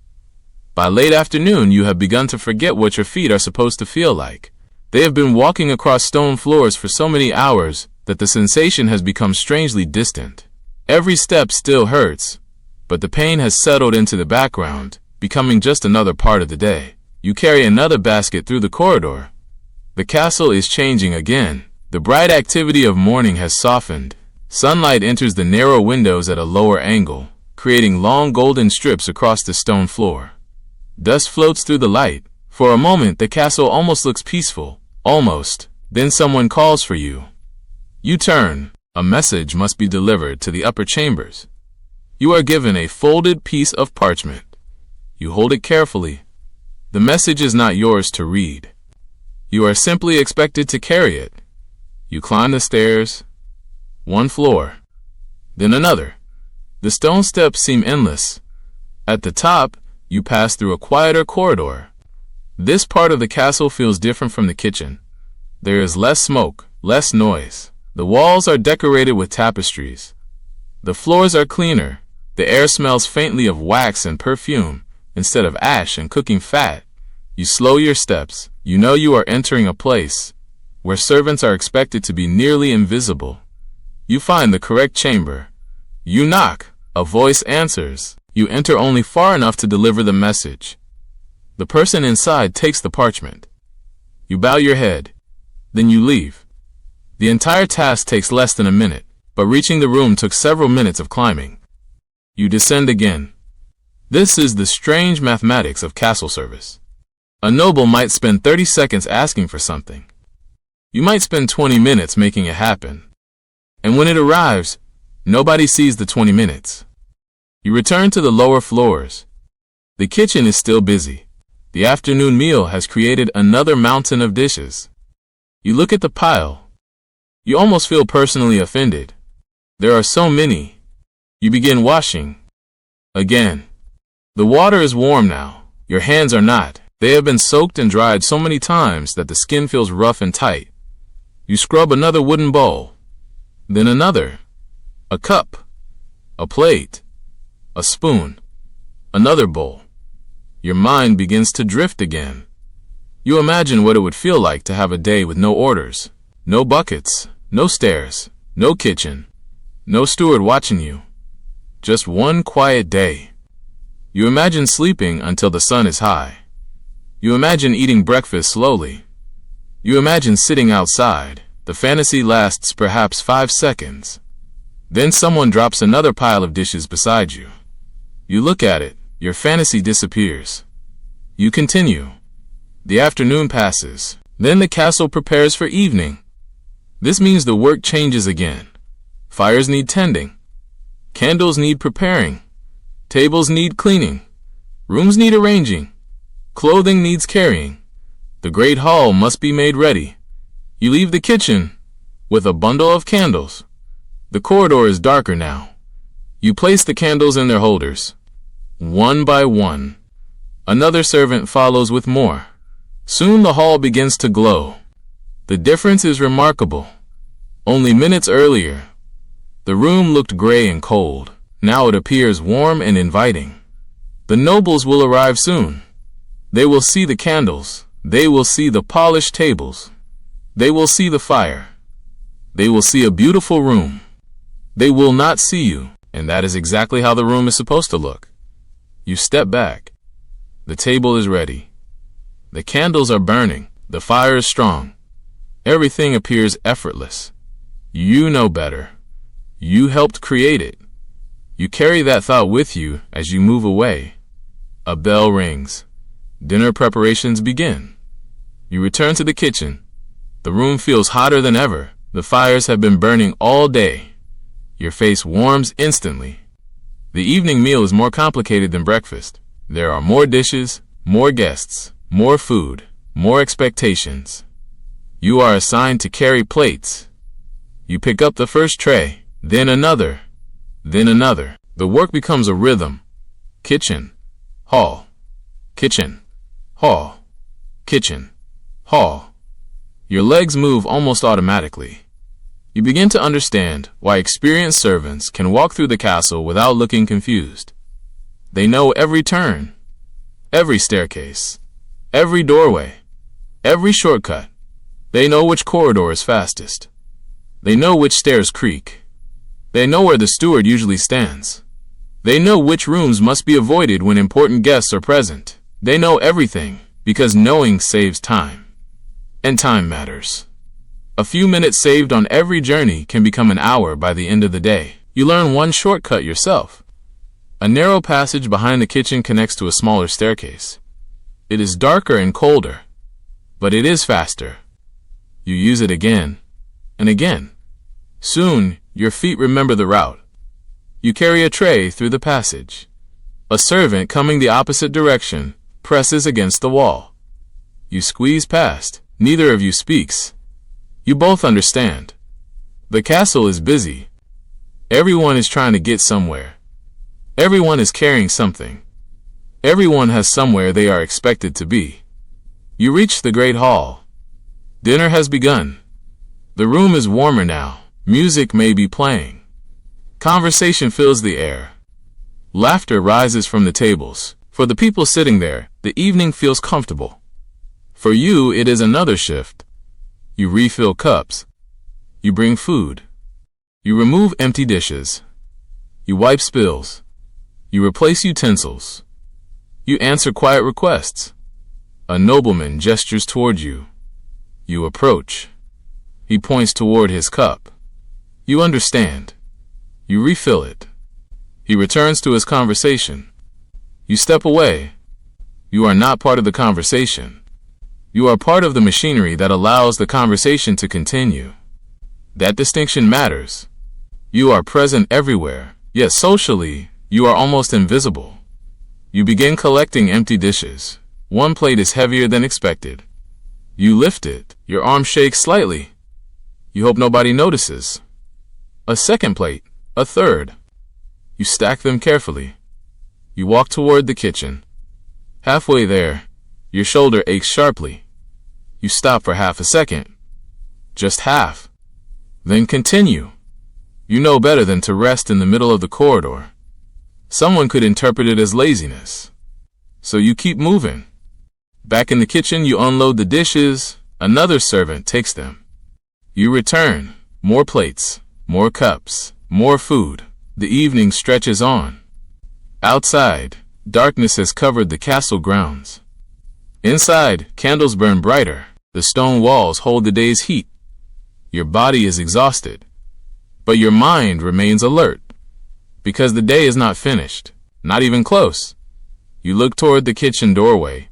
By late afternoon, you have begun to forget what your feet are supposed to feel like. They have been walking across stone floors for so many hours that the sensation has become strangely distant. Every step still hurts, but the pain has settled into the background, becoming just another part of the day. You carry another basket through the corridor. The castle is changing again. The bright activity of morning has softened. Sunlight enters the narrow windows at a lower angle, creating long golden strips across the stone floor. Dust floats through the light. For a moment, the castle almost looks peaceful. Almost. Then someone calls for you. You turn. A message must be delivered to the upper chambers. You are given a folded piece of parchment. You hold it carefully. The message is not yours to read. You are simply expected to carry it. You climb the stairs. One floor. Then another. The stone steps seem endless. At the top, you pass through a quieter corridor. This part of the castle feels different from the kitchen. There is less smoke, less noise. The walls are decorated with tapestries. The floors are cleaner. The air smells faintly of wax and perfume instead of ash and cooking fat. You slow your steps. You know you are entering a place where servants are expected to be nearly invisible. You find the correct chamber. You knock. A voice answers. You enter only far enough to deliver the message. The person inside takes the parchment. You bow your head. Then you leave. The entire task takes less than a minute, but reaching the room took several minutes of climbing. You descend again. This is the strange mathematics of castle service. A noble might spend 30 seconds asking for something. You might spend 20 minutes making it happen. And when it arrives, nobody sees the 20 minutes. You return to the lower floors. The kitchen is still busy. The afternoon meal has created another mountain of dishes. You look at the pile. You almost feel personally offended. There are so many. You begin washing. Again. The water is warm now. Your hands are not. They have been soaked and dried so many times that the skin feels rough and tight. You scrub another wooden bowl. Then another. A cup. A plate. A spoon. Another bowl. Your mind begins to drift again. You imagine what it would feel like to have a day with no orders, no buckets, no stairs, no kitchen, no steward watching you. Just one quiet day. You imagine sleeping until the sun is high. You imagine eating breakfast slowly. You imagine sitting outside. The fantasy lasts perhaps 5 seconds. Then someone drops another pile of dishes beside you. You look at it. Your fantasy disappears. You continue. The afternoon passes. Then the castle prepares for evening. This means the work changes again. Fires need tending. Candles need preparing. Tables need cleaning. Rooms need arranging. Clothing needs carrying. The great hall must be made ready. You leave the kitchen with a bundle of candles. The corridor is darker now. You place the candles in their holders. One by one. Another servant follows with more. Soon the hall begins to glow. The difference is remarkable. Only minutes earlier, the room looked gray and cold. Now it appears warm and inviting. The nobles will arrive soon. They will see the candles. They will see the polished tables. They will see the fire. They will see a beautiful room. They will not see you, and that is exactly how the room is supposed to look. You step back. The table is ready. The candles are burning. The fire is strong. Everything appears effortless. You know better. You helped create it. You carry that thought with you as you move away. A bell rings. Dinner preparations begin. You return to the kitchen. The room feels hotter than ever. The fires have been burning all day. Your face warms instantly. The evening meal is more complicated than breakfast. There are more dishes, more guests, more food, more expectations. You are assigned to carry plates. You pick up the first tray, then another, then another. The work becomes a rhythm. Kitchen, hall, kitchen, hall, kitchen, hall. Your legs move almost automatically. You begin to understand why experienced servants can walk through the castle without looking confused. They know every turn, every staircase, every doorway, every shortcut. They know which corridor is fastest. They know which stairs creak. They know where the steward usually stands. They know which rooms must be avoided when important guests are present. They know everything because knowing saves time. And time matters. A few minutes saved on every journey can become an hour by the end of the day. You learn one shortcut yourself. A narrow passage behind the kitchen connects to a smaller staircase. It is darker and colder, but it is faster. You use it again and again. Soon, your feet remember the route. You carry a tray through the passage. A servant coming the opposite direction presses against the wall. You squeeze past. Neither of you speaks. You both understand. The castle is busy. Everyone is trying to get somewhere. Everyone is carrying something. Everyone has somewhere they are expected to be. You reach the great hall. Dinner has begun. The room is warmer now. Music may be playing. Conversation fills the air. Laughter rises from the tables. For the people sitting there, the evening feels comfortable. For you, it is another shift. You refill cups. You bring food. You remove empty dishes. You wipe spills. You replace utensils. You answer quiet requests. A nobleman gestures toward you. You approach. He points toward his cup. You understand. You refill it. He returns to his conversation. You step away. You are not part of the conversation. You are part of the machinery that allows the conversation to continue. That distinction matters. You are present everywhere, yet socially, you are almost invisible. You begin collecting empty dishes. One plate is heavier than expected. You lift it. Your arm shakes slightly. You hope nobody notices. A second plate. A third. You stack them carefully. You walk toward the kitchen. Halfway there, your shoulder aches sharply. You stop for half a second. Just half. Then continue. You know better than to rest in the middle of the corridor. Someone could interpret it as laziness. So you keep moving. Back in the kitchen, you unload the dishes. Another servant takes them. You return. More plates, more cups, more food. The evening stretches on. Outside, darkness has covered the castle grounds. Inside, candles burn brighter. The stone walls hold the day's heat. Your body is exhausted, but your mind remains alert. Because the day is not finished, not even close. You look toward the kitchen doorway.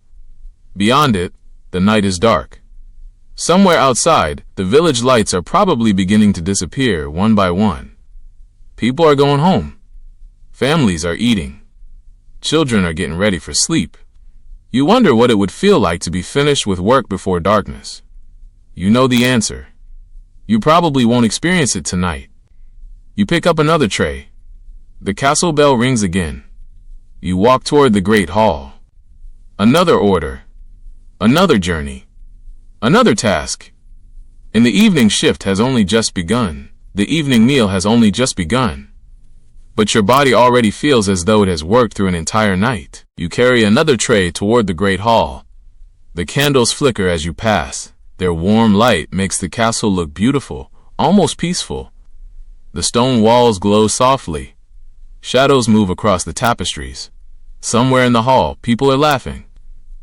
Beyond it, the night is dark. Somewhere outside, the village lights are probably beginning to disappear one by one. People are going home. Families are eating. Children are getting ready for sleep. You wonder what it would feel like to be finished with work before darkness. You know the answer. You probably won't experience it tonight. You pick up another tray. The castle bell rings again. You walk toward the great hall. Another order. Another journey. Another task. And the evening shift has only just begun. The evening meal has only just begun. But your body already feels as though it has worked through an entire night. You carry another tray toward the great hall. The candles flicker as you pass. Their warm light makes the castle look beautiful, almost peaceful. The stone walls glow softly. Shadows move across the tapestries. Somewhere in the hall, people are laughing.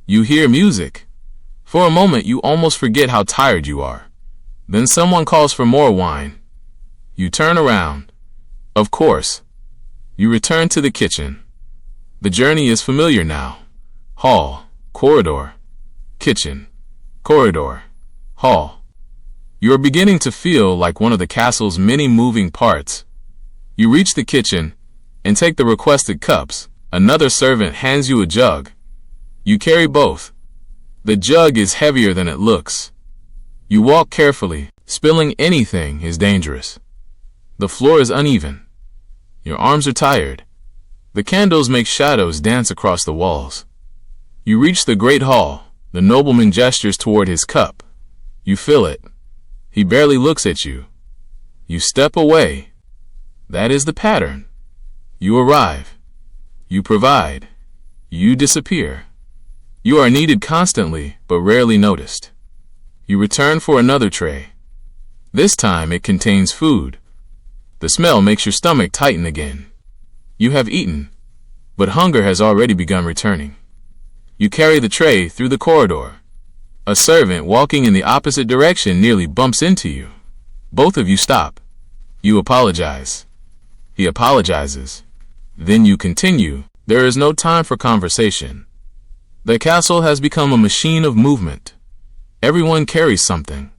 You hear music. For a moment, you almost forget how tired you are. Then someone calls for more wine. You turn around. Of course. You return to the kitchen. The journey is familiar now. Hall, corridor, kitchen, corridor, hall. You are beginning to feel like one of the castle's many moving parts. You reach the kitchen and take the requested cups. Another servant hands you a jug. You carry both. The jug is heavier than it looks. You walk carefully. Spilling anything is dangerous. The floor is uneven. Your arms are tired. The candles make shadows dance across the walls. You reach the great hall. The nobleman gestures toward his cup. You fill it. He barely looks at you. You step away. That is the pattern. You arrive. You provide. You disappear. You are needed constantly, but rarely noticed. You return for another tray. This time it contains food. The smell makes your stomach tighten again. You have eaten, but hunger has already begun returning. You carry the tray through the corridor. A servant walking in the opposite direction nearly bumps into you. Both of you stop. You apologize. He apologizes. Then you continue. There is no time for conversation. The castle has become a machine of movement. Everyone carries something.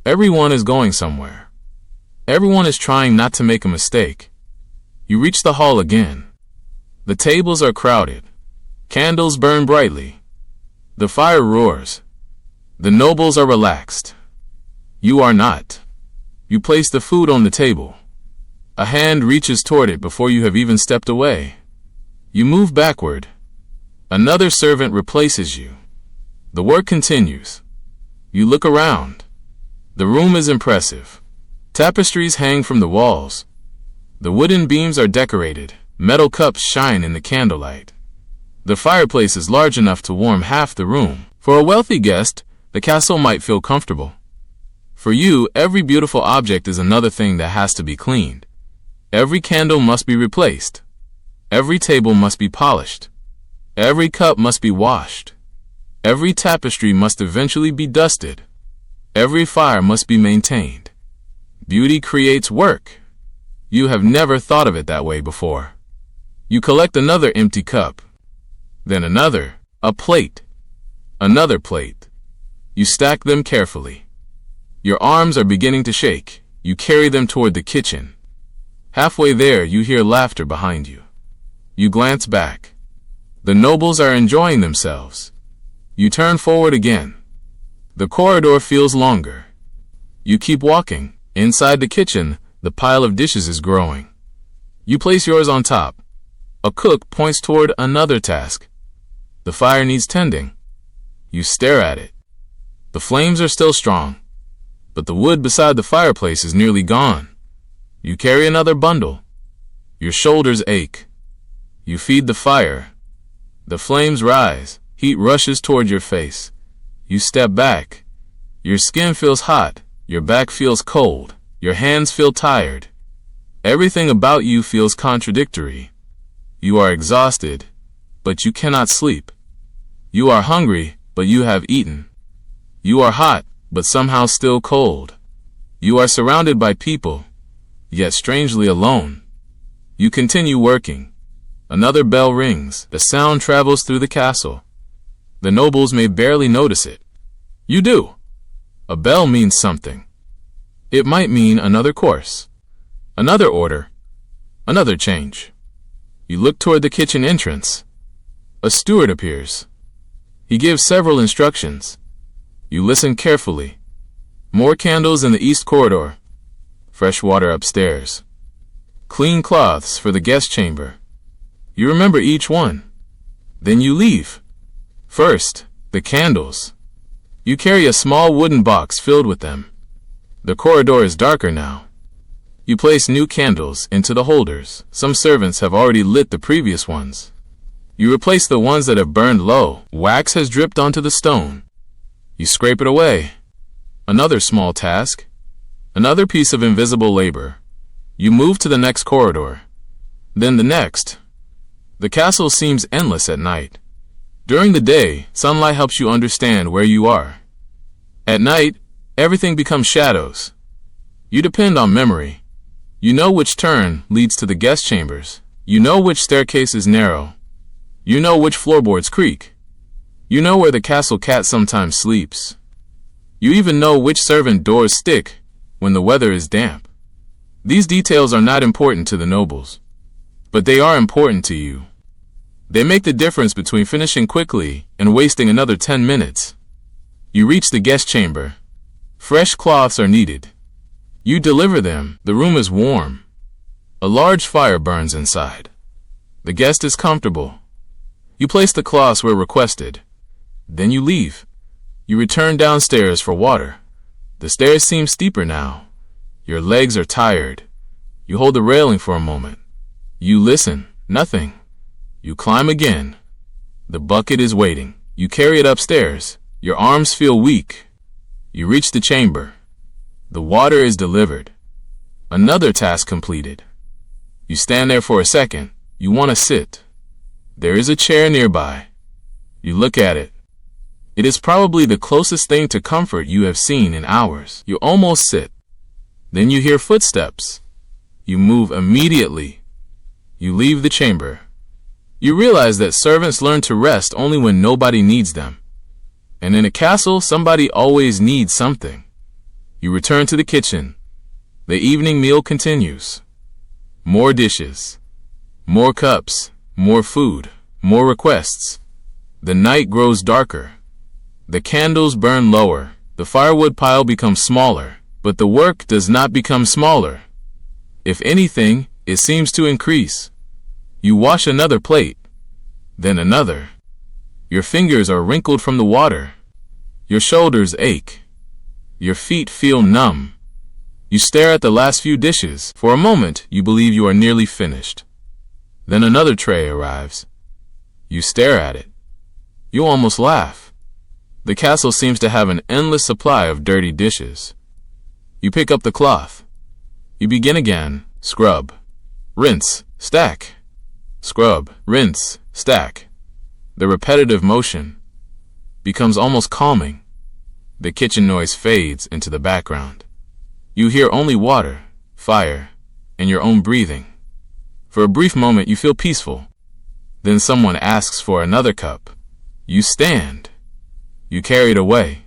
Everyone is going somewhere. Everyone is trying not to make a mistake. You reach the hall again. The tables are crowded. Candles burn brightly. The fire roars. The nobles are relaxed. You are not. You place the food on the table. A hand reaches toward it before you have even stepped away. You move backward. Another servant replaces you. The work continues. You look around. The room is impressive. Tapestries hang from the walls. The wooden beams are decorated. Metal cups shine in the candlelight. The fireplace is large enough to warm half the room. For a wealthy guest, the castle might feel comfortable. For you, every beautiful object is another thing that has to be cleaned. Every candle must be replaced. Every table must be polished. Every cup must be washed. Every tapestry must eventually be dusted. Every fire must be maintained. Beauty creates work. You have never thought of it that way before. You collect another empty cup. Then another, a plate. Another plate. You stack them carefully. Your arms are beginning to shake. You carry them toward the kitchen. Halfway there, you hear laughter behind you. You glance back. The nobles are enjoying themselves. You turn forward again. The corridor feels longer. You keep walking. Inside the kitchen, the pile of dishes is growing. You place yours on top. A cook points toward another task. The fire needs tending. You stare at it. The flames are still strong, but the wood beside the fireplace is nearly gone. You carry another bundle. Your shoulders ache. You feed the fire. The flames rise. Heat rushes toward your face. You step back. Your skin feels hot. Your back feels cold. Your hands feel tired. Everything about you feels contradictory. You are exhausted, but you cannot sleep. You are hungry, but you have eaten. You are hot, but somehow still cold. You are surrounded by people, yet strangely alone. You continue working. Another bell rings. The sound travels through the castle. The nobles may barely notice it. You do. A bell means something. It might mean another course, another order, another change. You look toward the kitchen entrance. A steward appears. He gives several instructions. You listen carefully. More candles in the east corridor. Fresh water upstairs. Clean cloths for the guest chamber. You remember each one. Then you leave. First, the candles. You carry a small wooden box filled with them. The corridor is darker now. You place new candles into the holders. Some servants have already lit the previous ones. You replace the ones that have burned low. Wax has dripped onto the stone. You scrape it away. Another small task. Another piece of invisible labor. You move to the next corridor. Then the next. The castle seems endless at night. During the day, sunlight helps you understand where you are. At night, everything becomes shadows. You depend on memory. You know which turn leads to the guest chambers. You know which staircase is narrow. You know which floorboards creak. You know where the castle cat sometimes sleeps. You even know which servant doors stick when the weather is damp. These details are not important to the nobles, but they are important to you. They make the difference between finishing quickly and wasting another 10 minutes. You reach the guest chamber. Fresh cloths are needed. You deliver them. The room is warm. A large fire burns inside. The guest is comfortable. You place the cloths where requested. Then you leave. You return downstairs for water. The stairs seem steeper now. Your legs are tired. You hold the railing for a moment. You listen. Nothing. You climb again. The bucket is waiting. You carry it upstairs. Your arms feel weak. You reach the chamber. The water is delivered. Another task completed. You stand there for a second. You want to sit. There is a chair nearby. You look at it. It is probably the closest thing to comfort you have seen in hours. You almost sit. Then you hear footsteps. You move immediately. You leave the chamber. You realize that servants learn to rest only when nobody needs them. And in a castle, somebody always needs something. You return to the kitchen. The evening meal continues. More dishes. More cups. More food. More requests. The night grows darker. The candles burn lower. The firewood pile becomes smaller. But the work does not become smaller. If anything, it seems to increase. You wash another plate. Then another. Your fingers are wrinkled from the water. Your shoulders ache. Your feet feel numb. You stare at the last few dishes. For a moment, you believe you are nearly finished. Then another tray arrives. You stare at it. You almost laugh. The castle seems to have an endless supply of dirty dishes. You pick up the cloth. You begin again. Scrub, rinse, stack. Scrub, rinse, stack. The repetitive motion becomes almost calming. The kitchen noise fades into the background. You hear only water, fire, and your own breathing. For a brief moment, you feel peaceful. Then someone asks for another cup. You stand. You carry it away.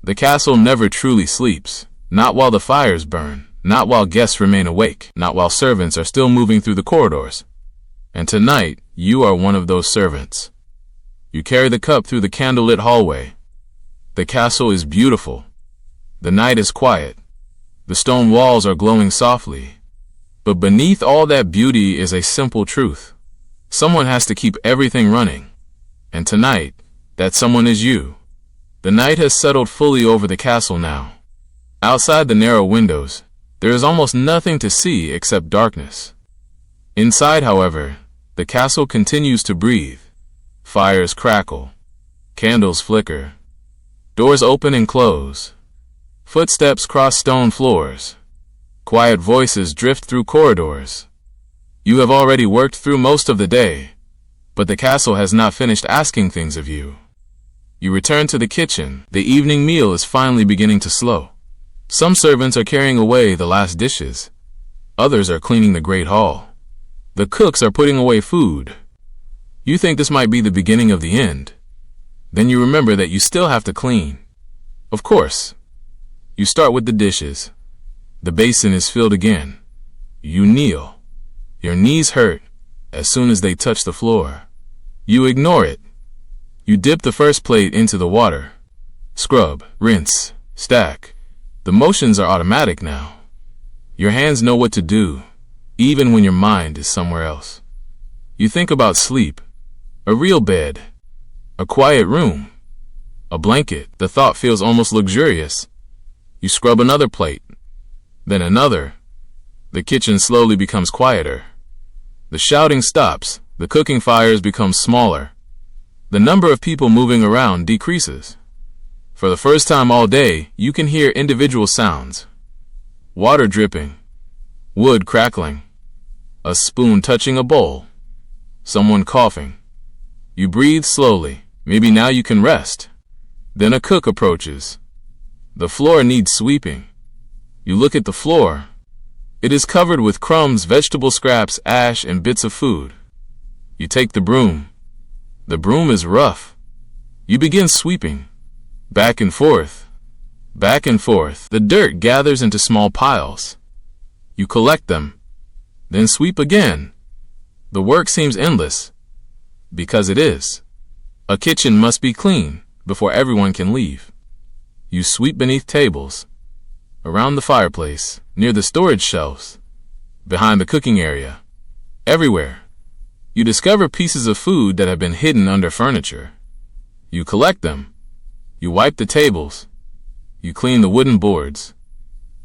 The castle never truly sleeps. Not while the fires burn. Not while guests remain awake. Not while servants are still moving through the corridors. And tonight, you are one of those servants. You carry the cup through the candlelit hallway. The castle is beautiful. The night is quiet. The stone walls are glowing softly. But beneath all that beauty is a simple truth. Someone has to keep everything running. And tonight, that someone is you. The night has settled fully over the castle now. Outside the narrow windows, there is almost nothing to see except darkness. Inside, however, the castle continues to breathe. Fires crackle. Candles flicker. Doors open and close. Footsteps cross stone floors. Quiet voices drift through corridors. You have already worked through most of the day, but the castle has not finished asking things of you. You return to the kitchen. The evening meal is finally beginning to slow. Some servants are carrying away the last dishes. Others are cleaning the great hall. The cooks are putting away food. You think this might be the beginning of the end. Then you remember that you still have to clean. Of course. You start with the dishes. The basin is filled again. You kneel. Your knees hurt as soon as they touch the floor. You ignore it. You dip the first plate into the water. Scrub, rinse, stack. The motions are automatic now. Your hands know what to do, even when your mind is somewhere else. You think about sleep, a real bed, a quiet room, a blanket. The thought feels almost luxurious. You scrub another plate, then another. The kitchen slowly becomes quieter. The shouting stops. The cooking fires become smaller. The number of people moving around decreases. For the first time all day, you can hear individual sounds. Water dripping, wood crackling, a spoon touching a bowl, someone coughing. You breathe slowly. Maybe now you can rest. Then a cook approaches. The floor needs sweeping. You look at the floor. It is covered with crumbs, vegetable scraps, ash, and bits of food. You take the broom. The broom is rough. You begin sweeping. Back and forth. Back and forth. The dirt gathers into small piles. You collect them. Then sweep again. The work seems endless. Because it is. A kitchen must be clean before everyone can leave. You sweep beneath tables, around the fireplace, near the storage shelves, behind the cooking area, everywhere. You discover pieces of food that have been hidden under furniture. You collect them. You wipe the tables. You clean the wooden boards.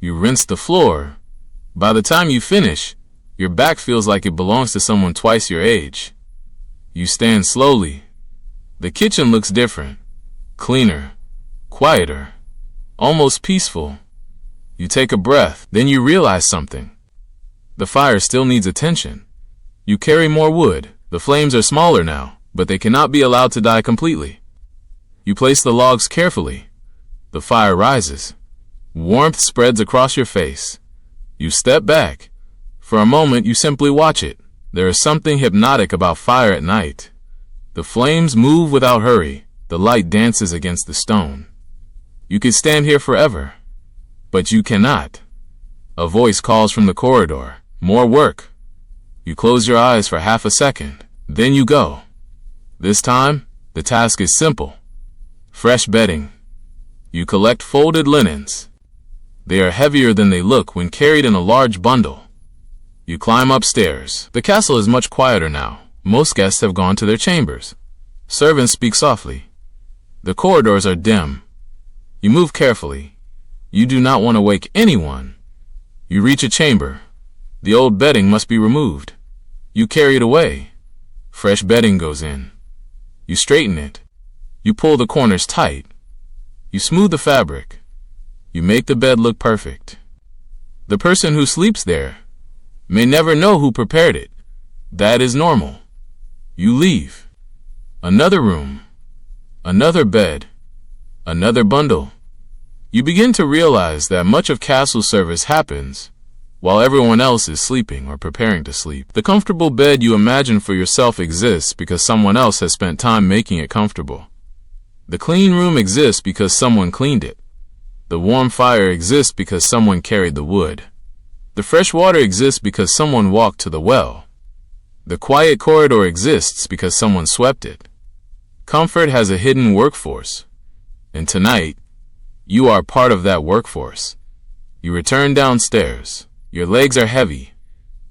You rinse the floor. By the time you finish, your back feels like it belongs to someone twice your age. You stand slowly. The kitchen looks different. Cleaner. Quieter. Almost peaceful. You take a breath. Then you realize something. The fire still needs attention. You carry more wood. The flames are smaller now, but they cannot be allowed to die completely. You place the logs carefully. The fire rises. Warmth spreads across your face. You step back. For a moment, you simply watch it. There is something hypnotic about fire at night. The flames move without hurry. The light dances against the stone. You could stand here forever, but you cannot. A voice calls from the corridor. More work. You close your eyes for half a second. Then you go. This time, the task is simple. Fresh bedding. You collect folded linens. They are heavier than they look when carried in a large bundle. You climb upstairs. The castle is much quieter now. Most guests have gone to their chambers. Servants speak softly. The corridors are dim. You move carefully. You do not want to wake anyone. You reach a chamber. The old bedding must be removed. You carry it away. Fresh bedding goes in. You straighten it. You pull the corners tight. You smooth the fabric. You make the bed look perfect. The person who sleeps there may never know who prepared it. That is normal. You leave. Another room. Another bed. Another bundle. You begin to realize that much of castle service happens while everyone else is sleeping or preparing to sleep. The comfortable bed you imagine for yourself exists because someone else has spent time making it comfortable. The clean room exists because someone cleaned it. The warm fire exists because someone carried the wood. The fresh water exists because someone walked to the well. The quiet corridor exists because someone swept it. Comfort has a hidden workforce. And tonight, you are part of that workforce. You return downstairs. Your legs are heavy.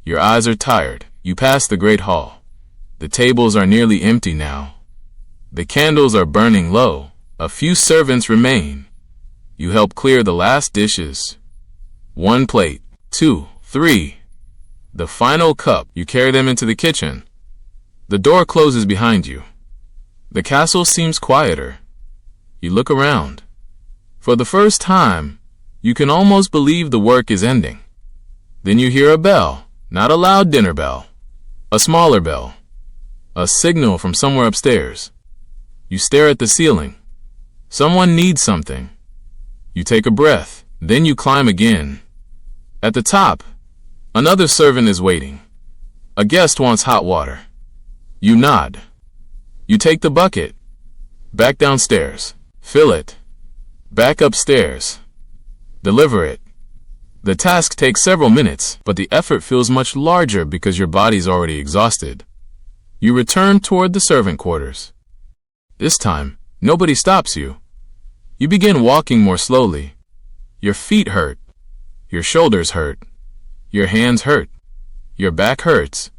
Your eyes are tired. You pass the great hall. The tables are nearly empty now. The candles are burning low. A few servants remain. You help clear the last dishes. 1 plate, 2, 3. The final cup. You carry them into the kitchen. The door closes behind you. The castle seems quieter. You look around. For the first time, you can almost believe the work is ending. Then you hear a bell, not a loud dinner bell, a smaller bell, a signal from somewhere upstairs. You stare at the ceiling. Someone needs something. You take a breath, then you climb again. At the top, another servant is waiting. A guest wants hot water. You nod. You take the bucket. Back downstairs. Fill it. Back upstairs. Deliver it. The task takes several minutes, but the effort feels much larger because your body's already exhausted. You return toward the servant quarters. This time, nobody stops you. You begin walking more slowly. Your feet hurt. Your shoulders hurt. Your hands hurt. Your back hurts.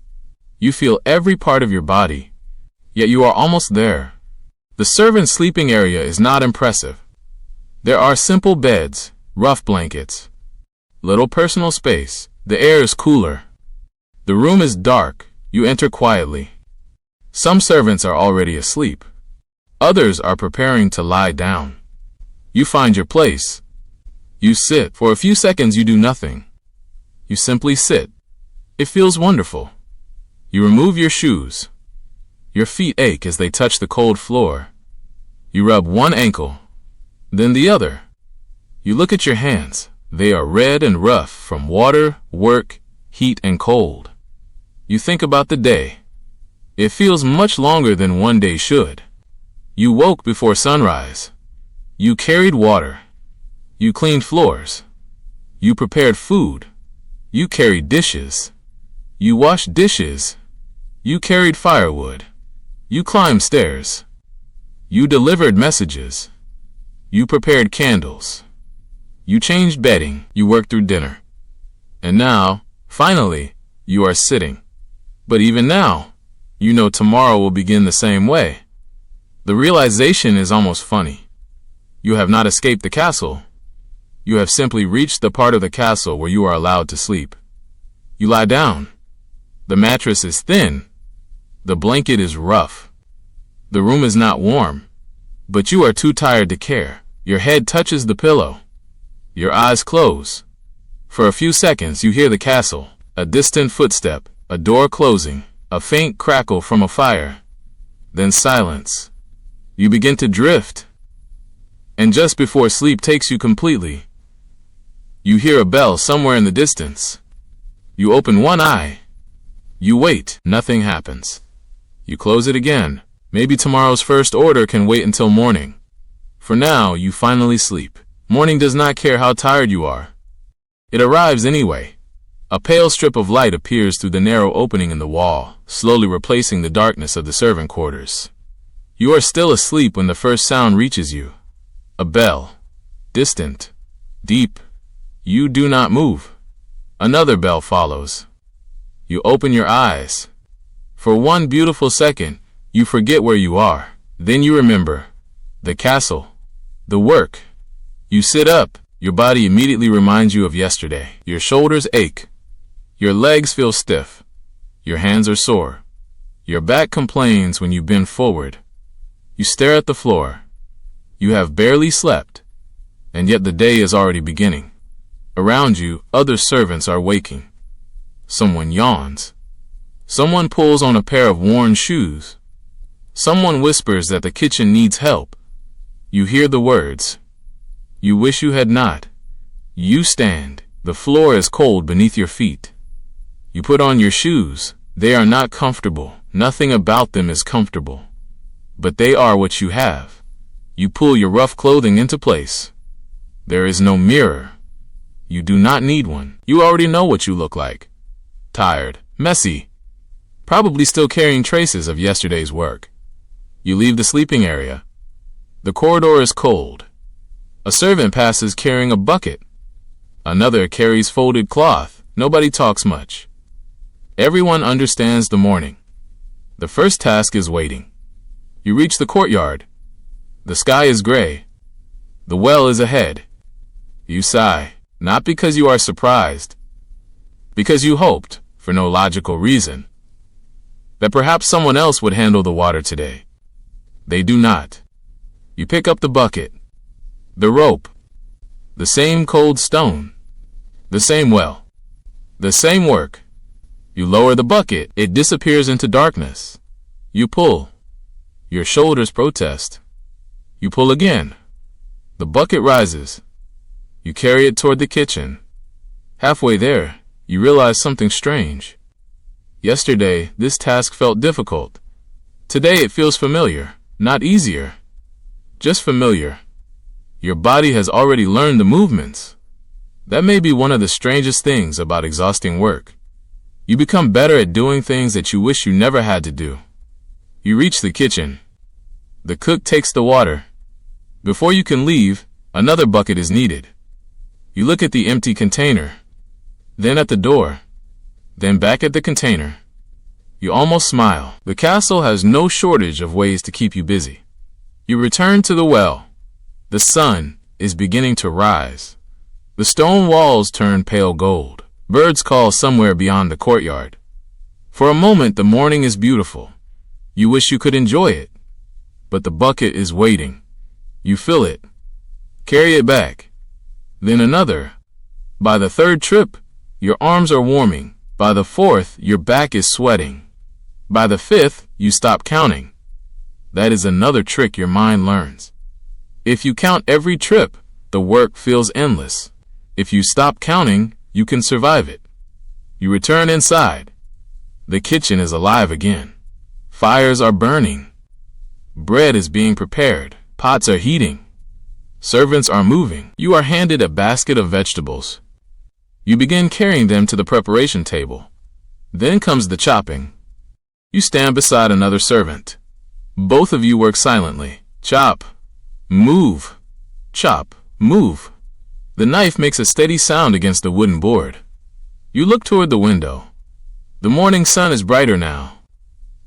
You feel every part of your body. Yet you are almost there. The servant sleeping area is not impressive. There are simple beds, rough blankets, little personal space. The air is cooler. The room is dark. You enter quietly. Some servants are already asleep. Others are preparing to lie down. You find your place. You sit. For a few seconds you do nothing. You simply sit. It feels wonderful. You remove your shoes. Your feet ache as they touch the cold floor. You rub one ankle, then the other. You look at your hands. They are red and rough from water, work, heat, and cold. You think about the day. It feels much longer than one day should. You woke before sunrise. You carried water. You cleaned floors. You prepared food. You carried dishes. You washed dishes. You carried firewood. You climbed stairs. You delivered messages. You prepared candles. You changed bedding. You worked through dinner. And now, finally, you are sitting. But even now, you know tomorrow will begin the same way. The realization is almost funny. You have not escaped the castle. You have simply reached the part of the castle where you are allowed to sleep. You lie down. The mattress is thin. The blanket is rough. The room is not warm. But you are too tired to care. Your head touches the pillow. Your eyes close. For a few seconds you hear the castle, a distant footstep, a door closing, a faint crackle from a fire. Then silence. You begin to drift. And just before sleep takes you completely, you hear a bell somewhere in the distance. You open one eye. You wait. Nothing happens. You close it again. Maybe tomorrow's first order can wait until morning. For now, you finally sleep. Morning does not care how tired you are. It arrives anyway. A pale strip of light appears through the narrow opening in the wall, slowly replacing the darkness of the servant quarters. You are still asleep when the first sound reaches you. A bell. Distant. Deep. You do not move. Another bell follows. You open your eyes. For one beautiful second, you forget where you are. Then you remember. The castle. The work. You sit up. Your body immediately reminds you of yesterday. Your shoulders ache. Your legs feel stiff. Your hands are sore. Your back complains when you bend forward. You stare at the floor. You have barely slept. and yet the day is already beginning. Around you, other servants are waking. Someone yawns. Someone pulls on a pair of worn shoes. Someone whispers that the kitchen needs help. You hear the words. You wish you had not. You stand. The floor is cold beneath your feet. You put on your shoes. They are not comfortable. Nothing about them is comfortable. But they are what you have. You pull your rough clothing into place. There is no mirror. You do not need one. You already know what you look like. Tired, messy, probably still carrying traces of yesterday's work. You leave the sleeping area. The corridor is cold. A servant passes carrying a bucket. Another carries folded cloth. Nobody talks much. Everyone understands the morning. The first task is waiting. You reach the courtyard. The sky is gray. The well is ahead. You sigh, not because you are surprised, because you hoped, for no logical reason, that perhaps someone else would handle the water today. They do not. You pick up the bucket, the rope, the same cold stone, the same well, the same work. You lower the bucket, it disappears into darkness. You pull. Your shoulders protest. You pull again. The bucket rises. You carry it toward the kitchen. Halfway there, you realize something strange. Yesterday, this task felt difficult. Today it feels familiar, not easier. Just familiar. Your body has already learned the movements. That may be one of the strangest things about exhausting work. You become better at doing things that you wish you never had to do. You reach the kitchen. The cook takes the water. Before you can leave, another bucket is needed. You look at the empty container, then at the door, then back at the container. You almost smile. The castle has no shortage of ways to keep you busy. You return to the well. The sun is beginning to rise. The stone walls turn pale gold. Birds call somewhere beyond the courtyard. For a moment, the morning is beautiful. You wish you could enjoy it. But the bucket is waiting. You fill it. Carry it back. Then another. By the third trip, your arms are warming. By the fourth, your back is sweating. By the fifth, you stop counting. That is another trick your mind learns. If you count every trip, the work feels endless. If you stop counting, you can survive it. You return inside. The kitchen is alive again. Fires are burning. Bread is being prepared. Pots are heating. Servants are moving. You are handed a basket of vegetables. You begin carrying them to the preparation table. Then comes the chopping. You stand beside another servant. Both of you work silently. Chop. Move. Chop. Move. The knife makes a steady sound against the wooden board. You look toward the window. The morning sun is brighter now.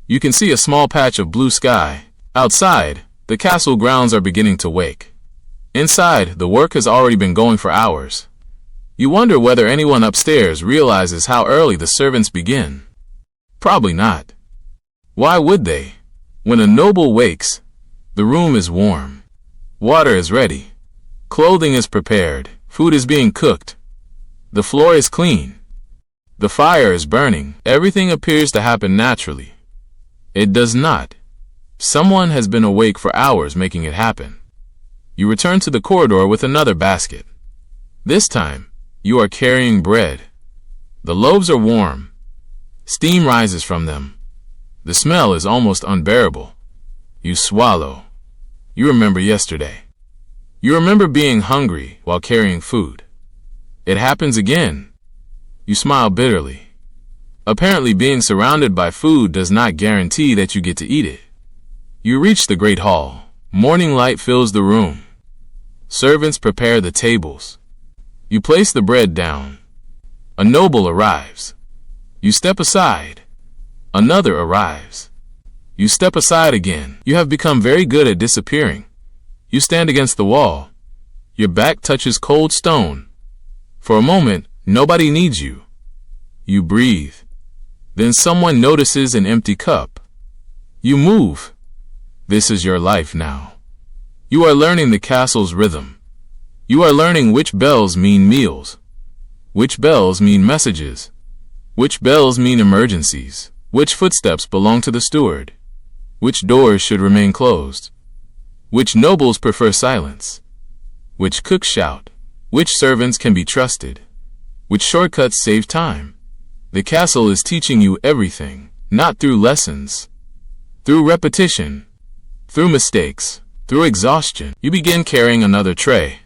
You can see a small patch of blue sky. Outside, the castle grounds are beginning to wake. Inside, the work has already been going for hours. You wonder whether anyone upstairs realizes how early the servants begin. Probably not. Why would they? When a noble wakes, the room is warm. Water is ready. Clothing is prepared. Food is being cooked. The floor is clean. The fire is burning. Everything appears to happen naturally. It does not. Someone has been awake for hours making it happen. You return to the corridor with another basket. This time, you are carrying bread. The loaves are warm. Steam rises from them. The smell is almost unbearable. You swallow. You remember yesterday. You remember being hungry while carrying food. It happens again. You smile bitterly. Apparently, being surrounded by food does not guarantee that you get to eat it. You reach the great hall. Morning light fills the room. Servants prepare the tables. You place the bread down. A noble arrives. You step aside. Another arrives. You step aside again. You have become very good at disappearing. You stand against the wall. Your back touches cold stone. For a moment, nobody needs you. You breathe. Then someone notices an empty cup. You move. This is your life now. You are learning the castle's rhythm. You are learning which bells mean meals, which bells mean messages, which bells mean emergencies, which footsteps belong to the steward, which doors should remain closed, which nobles prefer silence, which cooks shout, which servants can be trusted, which shortcuts save time. The castle is teaching you everything, not through lessons, through repetition, through mistakes, through exhaustion. You begin carrying another tray.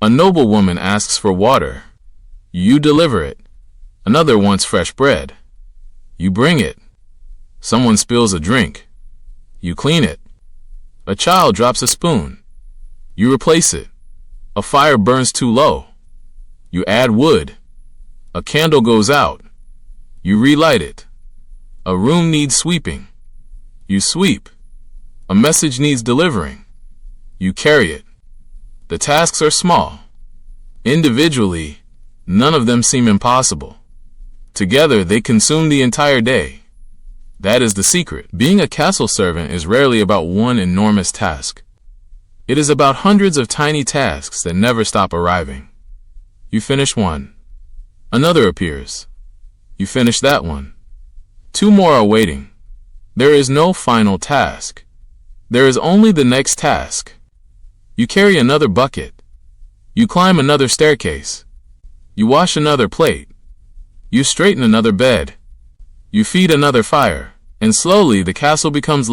A noblewoman asks for water. You deliver it. Another wants fresh bread. You bring it. Someone spills a drink. You clean it. A child drops a spoon. You replace it. A fire burns too low. You add wood. A candle goes out. You relight it. A room needs sweeping. You sweep. A message needs delivering. You carry it. The tasks are small. Individually, none of them seem impossible. Together, they consume the entire day. That is the secret. Being a castle servant is rarely about one enormous task. It is about hundreds of tiny tasks that never stop arriving. You finish one. Another appears. You finish that one. Two more are waiting. There is no final task. There is only the next task. You carry another bucket. You climb another staircase. You wash another plate. You straighten another bed. You feed another fire. And slowly the castle becomes